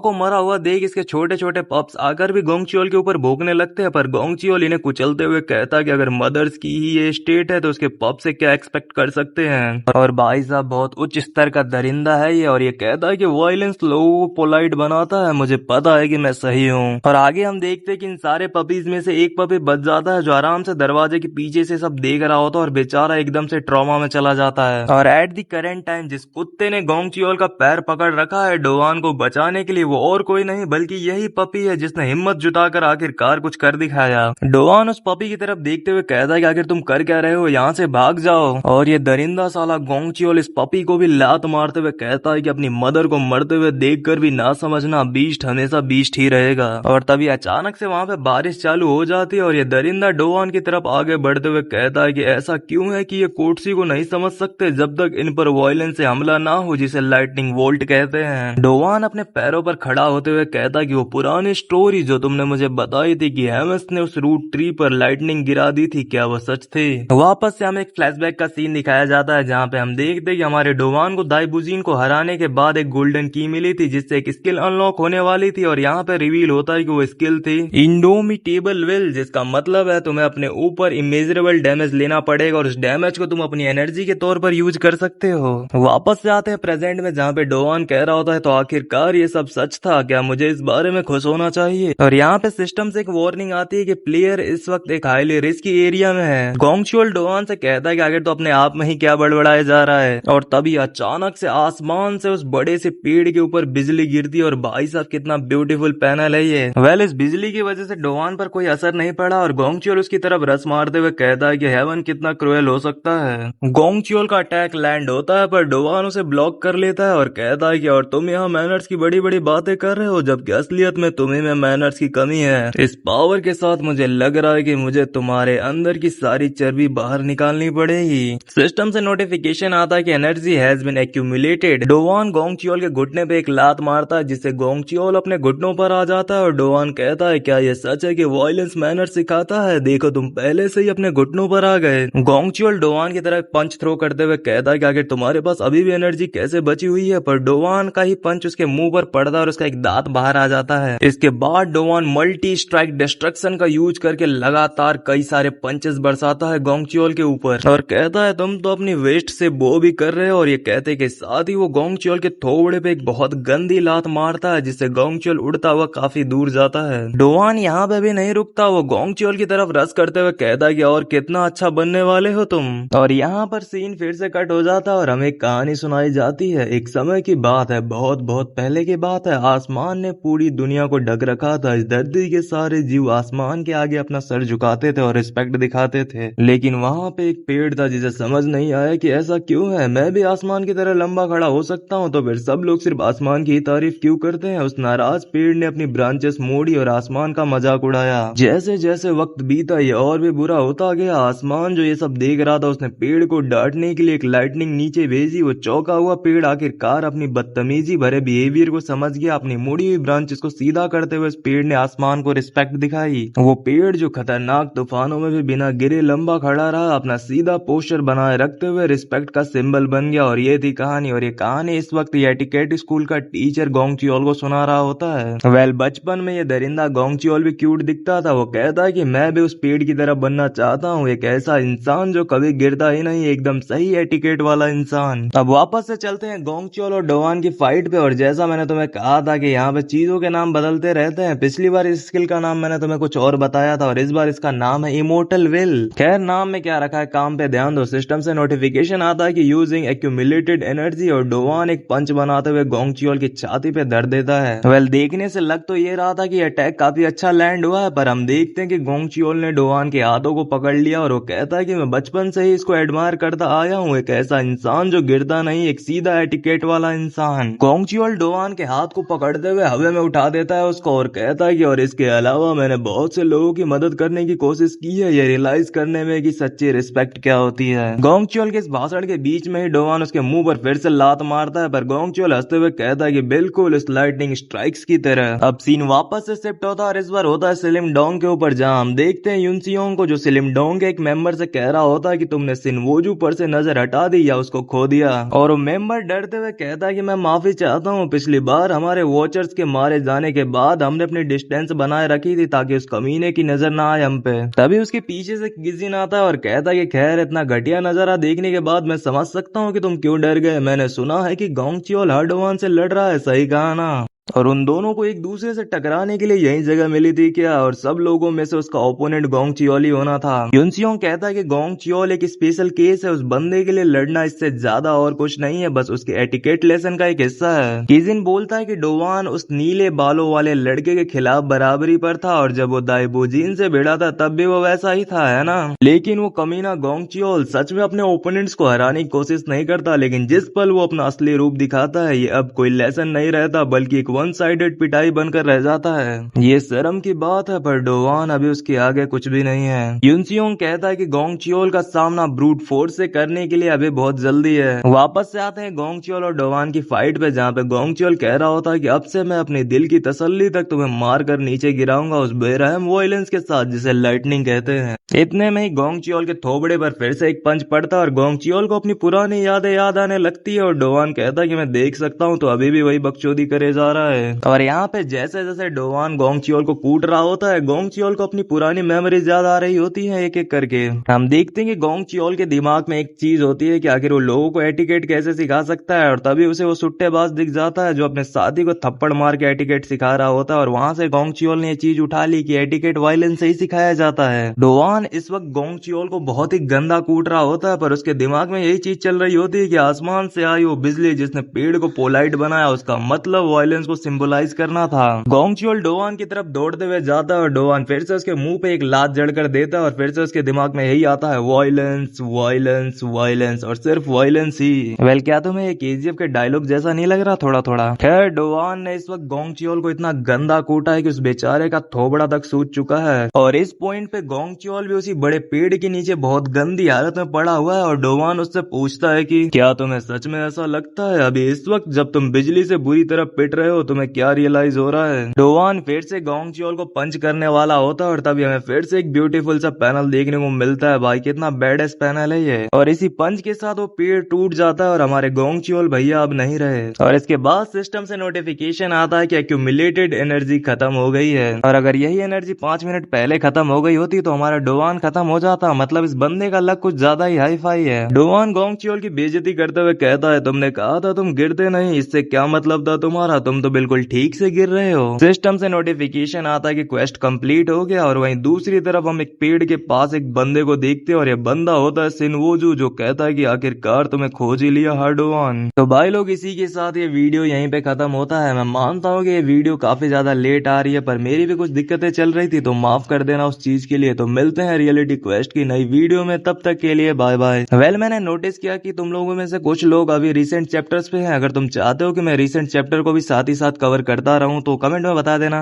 को मरा हुआ देख इसके छोटे छोटे पप्स आकर भी गोंगचियोल के ऊपर भोंकने लगते हैं, पर गोंगचियोल इन्हें कुचलते हुए कहता है कि अगर मदर्स की ही ये स्टेट है तो उसके पप से क्या एक्सपेक्ट कर सकते हैं। और भाई साहब बहुत उच्च स्तर का दरिंदा है ये, और ये कहता है कि वायलेंस लोगों को पोलाइट बनाता है, मुझे पता है कि मैं सही हूँ। और आगे हम देखते हैं कि इन सारे पपीज में से एक पपी बच जाता है जो आराम से दरवाजे के पीछे से सब देख रहा होता है, और बेचारा एकदम से ट्रॉमा में चला जाता है। और एट दी करेंट टाइम जिस कुत्ते ने गोंगचियोल का पैर पकड़ रखा है डोवान को बचाने के लिए, वो और कोई नहीं बल्कि यही पपी है जिसने हिम्मत जुटाकर आखिरकार कुछ कर दिखाया। डोवान उस पपी की तरफ देखते हुए कहता है कि आखिर तुम कर क्या रहे हो, यहाँ से भाग जाओ। और ये दरिंदा साला गोंगचियोल इस पपी को भी लात मारते हुए कहता है कि अपनी मदर को मरते हुए देखकर भी ना समझना, बीस्ट हमेशा बीस्ट ही रहेगा। और तभी अचानक से वहाँ पे बारिश चालू हो जाती है और ये दरिंदा डोवान की तरफ आगे बढ़ते हुए कहता है कि ऐसा क्यों है कि ये कोटसी को नहीं समझ सकते जब तक इन पर वायलेंस से हमला ना हो, जिसे लाइटनिंग वोल्ट कहते हैं। डोवान अपने पैरों पर खड़ा होते हुए कहता है कि वो पुरानी स्टोरी जो तुमने मुझे बताई थी कि हेमस ने उस रूट ट्री पर लाइटनिंग गिरा दी थी, क्या वो सच थी? वापस से हमें एक फ्लैशबैक का सीन दिखाया जाता है जहाँ पे हम देखते हैं कि हमारे डोवान को दाइबुजीन को हराने के बाद एक गोल्डन की मिली थी जिससे एक स्किल अनलॉक होने वाली थी, और यहाँ पे रिवील होता है कि वो स्किल थी इंडोमिटेबल विल, जिसका मतलब है तुम्हें अपने ऊपर इमेजरेबल डैमेज लेना पड़ेगा और उस डैमेज को तुम अपनी एनर्जी के तौर पर यूज कर सकते हो। वापस से आते हैं प्रेजेंट में जहाँ पे डोवान कह रहा होता है तो आखिरकार ये सब सच था क्या, मुझे इस बारे में खुश होना चाहिए। और यहाँ पे सिस्टम से एक वार्निंग आती है कि प्लेयर इस वक्त एक हाईली रिस्की एरिया में है। गोंगचियोल डोवान से कहता है कि आखिर तो अपने आप में ही क्या बड़बड़ाया जा रहा है। और तभी अचानक से आसमान से उस बड़े से पेड़ के ऊपर बिजली गिरती है, और भाई साहब कितना ब्यूटीफुल पैनल है ये। वेल इस बिजली की वजह से डोवान पर कोई असर नहीं पड़ा और गोंगचियोल उसकी तरफ रस मारते हुए कहता है कि हेवन कितना क्रूएल हो सकता है। गोंगचियोल का अटैक लैंड होता है पर डोवान उसे ब्लॉक कर लेता है और कहता है कि और तुम यहाँ मैनर्स की बड़ी बड़ी बातें कर रहे हो जबकि असलियत में तुम्हें में मैनर्स की कमी है। इस पावर के साथ मुझे लग रहा है कि मुझे तुम्हारे अंदर की सारी चर्बी बाहर निकालनी पड़ेगी। सिस्टम से नोटिफिकेशन आता है कि एनर्जी हैज बीन एक्यूमुलेटेड। डोवान गोंगचियोल के घुटने पे एक लात मारता है जिससे गोंगचियोल अपने घुटनों पर आ जाता है और डोवान कहता है क्या ये सच है कि वायलेंस मैनर सिखाता है, देखो तुम पहले से ही अपने घुटनों पर आ गए। गोंगचियोल डोवान की तरफ पंच थ्रो करते हुए कहता है कि आखिर तुम्हारे पास अभी भी एनर्जी कैसे बची हुई है, पर डोवान का ही पंच उसके मुंह पर पड़ता है और उसका एक दांत बाहर आ जाता है। इसके बाद डोवान मल्टी स्ट्राइक डिस्ट्रक्शन का यूज करके लगातार कई सारे पंचेस बरसाता है गोंगचियोल के ऊपर और कहता है तुम तो अपनी वेस्ट से बो भी कर रहे हो। और ये कहते के साथ ही वो गोंगचियोल के थोबड़े पे एक बहुत गंदी लात मारता है जिससे गोंगचियोल उड़ता हुआ काफी दूर जाता है। डोवान यहाँ पे भी नहीं रुकता, वो गोंगचियोल की तरफ रस करते हुए कहता है कि और कितना अच्छा बनने वाले हो तुम। और यहाँ पर सीन फिर से कट हो जाता है और हमें एक कहानी सुनाई जाती है। एक समय की बात है, बहुत बहुत पहले की बात है। आसमान ने पूरी दुनिया को ढक रखा था। इस धरती के सारे जीव आसमान के आगे अपना सर झुकाते थे और रिस्पेक्ट दिखाते थे, लेकिन वहाँ पे एक पेड़ था जिसे समझ नहीं आया कि ऐसा क्यों है, मैं भी आसमान की तरह लंबा खड़ा हो सकता हूँ तो फिर सब लोग सिर्फ आसमान की ही तारीफ क्यों करते हैं। उस नाराज पेड़ ने अपनी ब्रांचेस मोड़ी और आसमान का मजाक उड़ाया। जैसे जैसे वक्त बीता ये और भी बुरा होता गया। आसमान जो ये सब देख रहा था उसने पेड़ को डांटने के लिए एक लाइटनिंग नीचे भेजी। वो चौंका हुआ पेड़ आखिरकार अपनी बदतमीजी भरे बिहेवियर को समझ गया। अपनी मुड़ी हुई ब्रांचेस को सीधा करते हुए उस पेड़ ने आसमान को रिस्पेक्ट दिखाई। वो पेड़ जो खतरनाक तूफानों में भी बिना गिरे लंबा खड़ा रहा, अपना सीधा पोस्टर बनाए रखते हुए रिस्पेक्ट का सिंबल बन गया। और ये थी कहानी। और ये कहानी इस वक्त ये एटिकेट स्कूल का टीचर गोंगचियोल को सुना रहा होता है। वेल बचपन में ये दरिंदा गोंगचियोल भी क्यूट दिखता था। वो कहता है कि मैं भी उस पेड़ की तरह बनना चाहता हूँ, एक ऐसा इंसान जो कभी गिरता ही नहीं, एकदम सही एटिकेट वाला इंसान। अब वापस से चलते हैं गोंगचियोल और डोवान की फाइट पे। और जैसा मैंने तुम्हें कहा था कि यहाँ पे चीजों के नाम बदलते रहते हैं। पिछली बार इस स्किल का नाम मैंने तुम्हें कुछ और बताया था और इस बार इसका नाम है इमोर्टल विल। खैर नाम में क्या रखा है, काम पे ध्यान दो। सिस्टम से नोटिफिकेशन आता है कि यूजिंग एक्यूमुलेटेड एनर्जी, और डोवान एक पंच बनाते हुए गोंगचियोल की छाती पे धर देता है। वेल देखने से लग तो ये रहा था कि अटैक काफी अच्छा लैंड हुआ है, पर हम देखते हैं कि गोंगचियोल ने डोवान के हाथों को पकड़ लिया और वो कहता है कि मैं बचपन से ही इसको एडमायर करता आया हूँ, एक ऐसा इंसान जो गिरता नहीं, एक सीधा एटिकेट वाला इंसान। गोंगचियोल डोवान के हाथ को पकड़ते हुए हवा में उठा देता है उसको और कहता है कि और इसके अलावा मैंने बहुत से लोगों की मदद करने की कोशिश की है, ये रियलाइज करने में कि सच्ची रिस्पेक्ट क्या होती है। गोंगचियोल के इस भाषण के बीच में ही डोवान उसके मुंह पर फिर से लात मारता है, पर गोंगचियोल हंसते हुए कहता है कि बिल्कुल इस लाइटनिंग स्ट्राइक्स की तरह। अब सीन वापस से शिफ्ट होता है और इस बार होता है सिलिम डोंग के ऊपर, जहां हम देखते हैं यूनसियोंग को जो सिलिम डोंग के एक मेंबर से कह रहा होता है कि तुमने सिन सिनवोजू पर से नजर हटा दी या उसको खो दिया। और वो मेंबर डरते हुए कहता है कि मैं माफी चाहता हूँ, पिछली बार हमारे वॉचर्स के मारे जाने के बाद हमने अपनी डिस्टेंस बनाए रखी थी ताकि उस कमीने की नजर ना आए हम पे। तभी उसके पीछे से गिजिन आता है और कहता है कि खैर इतना घटिया नजारा देखने के बाद मैं समझ सकता हूँ कि तुम क्यों डर गए। मैंने सुना है कि गोंगचियोल हर डोवान से लड़ रहा है, सही कहा ना? और उन दोनों को एक दूसरे से टकराने के लिए यही जगह मिली थी क्या? और सब लोगों में से उसका ओपोनेंट गोंगचियोल ही होना था। युनसियोंग कहता है कि गोंगचियोल एक स्पेशल केस है, उस बंदे के लिए लड़ना इससे ज्यादा और कुछ नहीं है, बस उसके एटिकेट लेसन का एक हिस्सा है। किजिन बोलता है कि डोवान उस नीले बालों वाले लड़के के खिलाफ बराबरी पर था और जब वो दाइबोजिन से भिड़ा था तब भी वो वैसा ही था, है ना? लेकिन वो कमीना गोंगचियोल सच में अपने ओपोनेंट्स को हराने की कोशिश नहीं करता, लेकिन जिस पल वो अपना असली रूप दिखाता है ये अब कोई लेसन नहीं रहता बल्कि एक वन साइडेड पिटाई बनकर रह जाता है। ये शर्म की बात है, पर डोवान अभी उसके आगे कुछ भी नहीं है। युनसियोंग कहता है कि गोंगचियोल का सामना ब्रूट फोर्स से करने के लिए अभी बहुत जल्दी है। वापस से आते हैं गोंगचियोल और डोवान की फाइट पे, जहाँ पे गोंगचियोल कह रहा होता है कि अब से मैं अपने दिल की तसल्ली तक तुम्हें मार कर नीचे गिराऊंगा उस बेरहम वायलेंस के साथ जिसे लाइटनिंग कहते हैं। इतने में ही गोंगचियोल के थोबड़े पर फिर से एक पंच पड़ता है और गोंगचियोल को अपनी पुरानी यादें याद आने लगती है और डोवान कहता है कि मैं देख सकता हूँ तो अभी भी वही बकचोदी करे जा रहा है। और यहाँ पे जैसे जैसे डोवान गोंगचियोल को कूट रहा होता है, गोंगचियोल को अपनी पुरानी मेमोरीज याद आ रही होती है एक एक करके। हम देखते हैं कि गोंगचियोल के दिमाग में एक चीज होती है कि आखिर वो लोगों को एटिकेट कैसे सिखा सकता है, और तभी उसे वो सुट्टेबाज दिख जाता है जो अपने साथी को थप्पड़ मार के एटिकेट सिखा रहा होता है। और वहां से गोंगचियोल ने ये चीज उठा ली कि एटिकेट वायलेंस से ही सिखाया जाता है। डोवान इस वक्त गोंगचियोल को बहुत ही गंदा कूट रहा होता है, पर उसके दिमाग में यही चीज चल रही होती है कि आसमान से आई वो बिजली जिसने पेड़ को पोलाइट बनाया उसका मतलब वायलेंस को सिंबलाइज करना था। गोंगचियोल डोवान की तरफ दौड़ते हुए जाता है और डोवान फिर से उसके मुंह पे एक लात जड़कर देता है और फिर से उसके दिमाग में यही आता है, वायलेंस वायलेंस वायलेंस और सिर्फ वायलेंस ही। वेल, क्या तुम्हें ये केजीएफ के डायलॉग जैसा नहीं लग रहा थोड़ा थोड़ा? खैर, डोवान ने इस वक्त गोंगचियोल को इतना गंदा कूटा है कि उस बेचारे का थोबड़ा तक सूज चुका है और इस पॉइंट पे गोंगचियोल भी उसी बड़े पेड़ के नीचे बहुत गंदी हालत में पड़ा हुआ है। और डोवान उससे पूछता है कि क्या तुम्हें सच में ऐसा लगता है अभी इस वक्त जब तुम बिजली से बुरी तरह पिट रहे हो, तुम्हें क्या रियलाइज हो रहा है? डोवान फिर से गोंगचियोल को पंच करने वाला होता है और तभी हमें फिर से एक ब्यूटीफुल सा पैनल देखने को मिलता है। भाई कितना बैडेस पैनल है ये। और इसी पंच के साथ वो पेड़ टूट जाता है और हमारे गोंगचियोल भैया अब नहीं रहे। और इसके बाद सिस्टम से नोटिफिकेशन आता है कि एक्यूमुलेटेड एनर्जी खत्म हो गई है। और अगर यही एनर्जी 5 मिनट पहले खत्म हो गई होती तो हमारा डोवान खत्म हो जाता। मतलब इस बंदे का लक कुछ ज्यादा ही हाई फाई है। डोवान गोंगचियोल की बेइज्जती करते हुए कहता है, तुमने कहा था तुम गिरते नहीं, इससे क्या मतलब था तुम्हारा? तुम तो बिल्कुल ठीक से गिर रहे हो। सिस्टम से नोटिफिकेशन आता है कि क्वेस्ट कंप्लीट हो गया। और वहीं दूसरी तरफ हम एक पेड़ के पास एक बंदे को देखते हैं और ये बंदा होता है सिनवोजू, जो कहता है कि आखिरकार तुम्हें खोज ही लिया डोवान। तो भाई लोग, इसी के साथ ये वीडियो यहीं पे खत्म होता है। मैं मानता हूँ कि ये वीडियो काफी ज्यादा लेट आ रही है, पर मेरी भी कुछ दिक्कतें चल रही थी तो माफ कर देना उस चीज के लिए। तो मिलते हैं रियलिटी क्वेस्ट की नई वीडियो में, तब तक के लिए बाय बाय। वेल, मैंने नोटिस किया कि तुम लोगों में से कुछ लोग अभी रिसेंट चैप्टर्स पे हैं। अगर तुम चाहते हो कि मैं रिसेंट चैप्टर को भी साथ ही साथ कवर करता रहूं तो कमेंट में बता देना।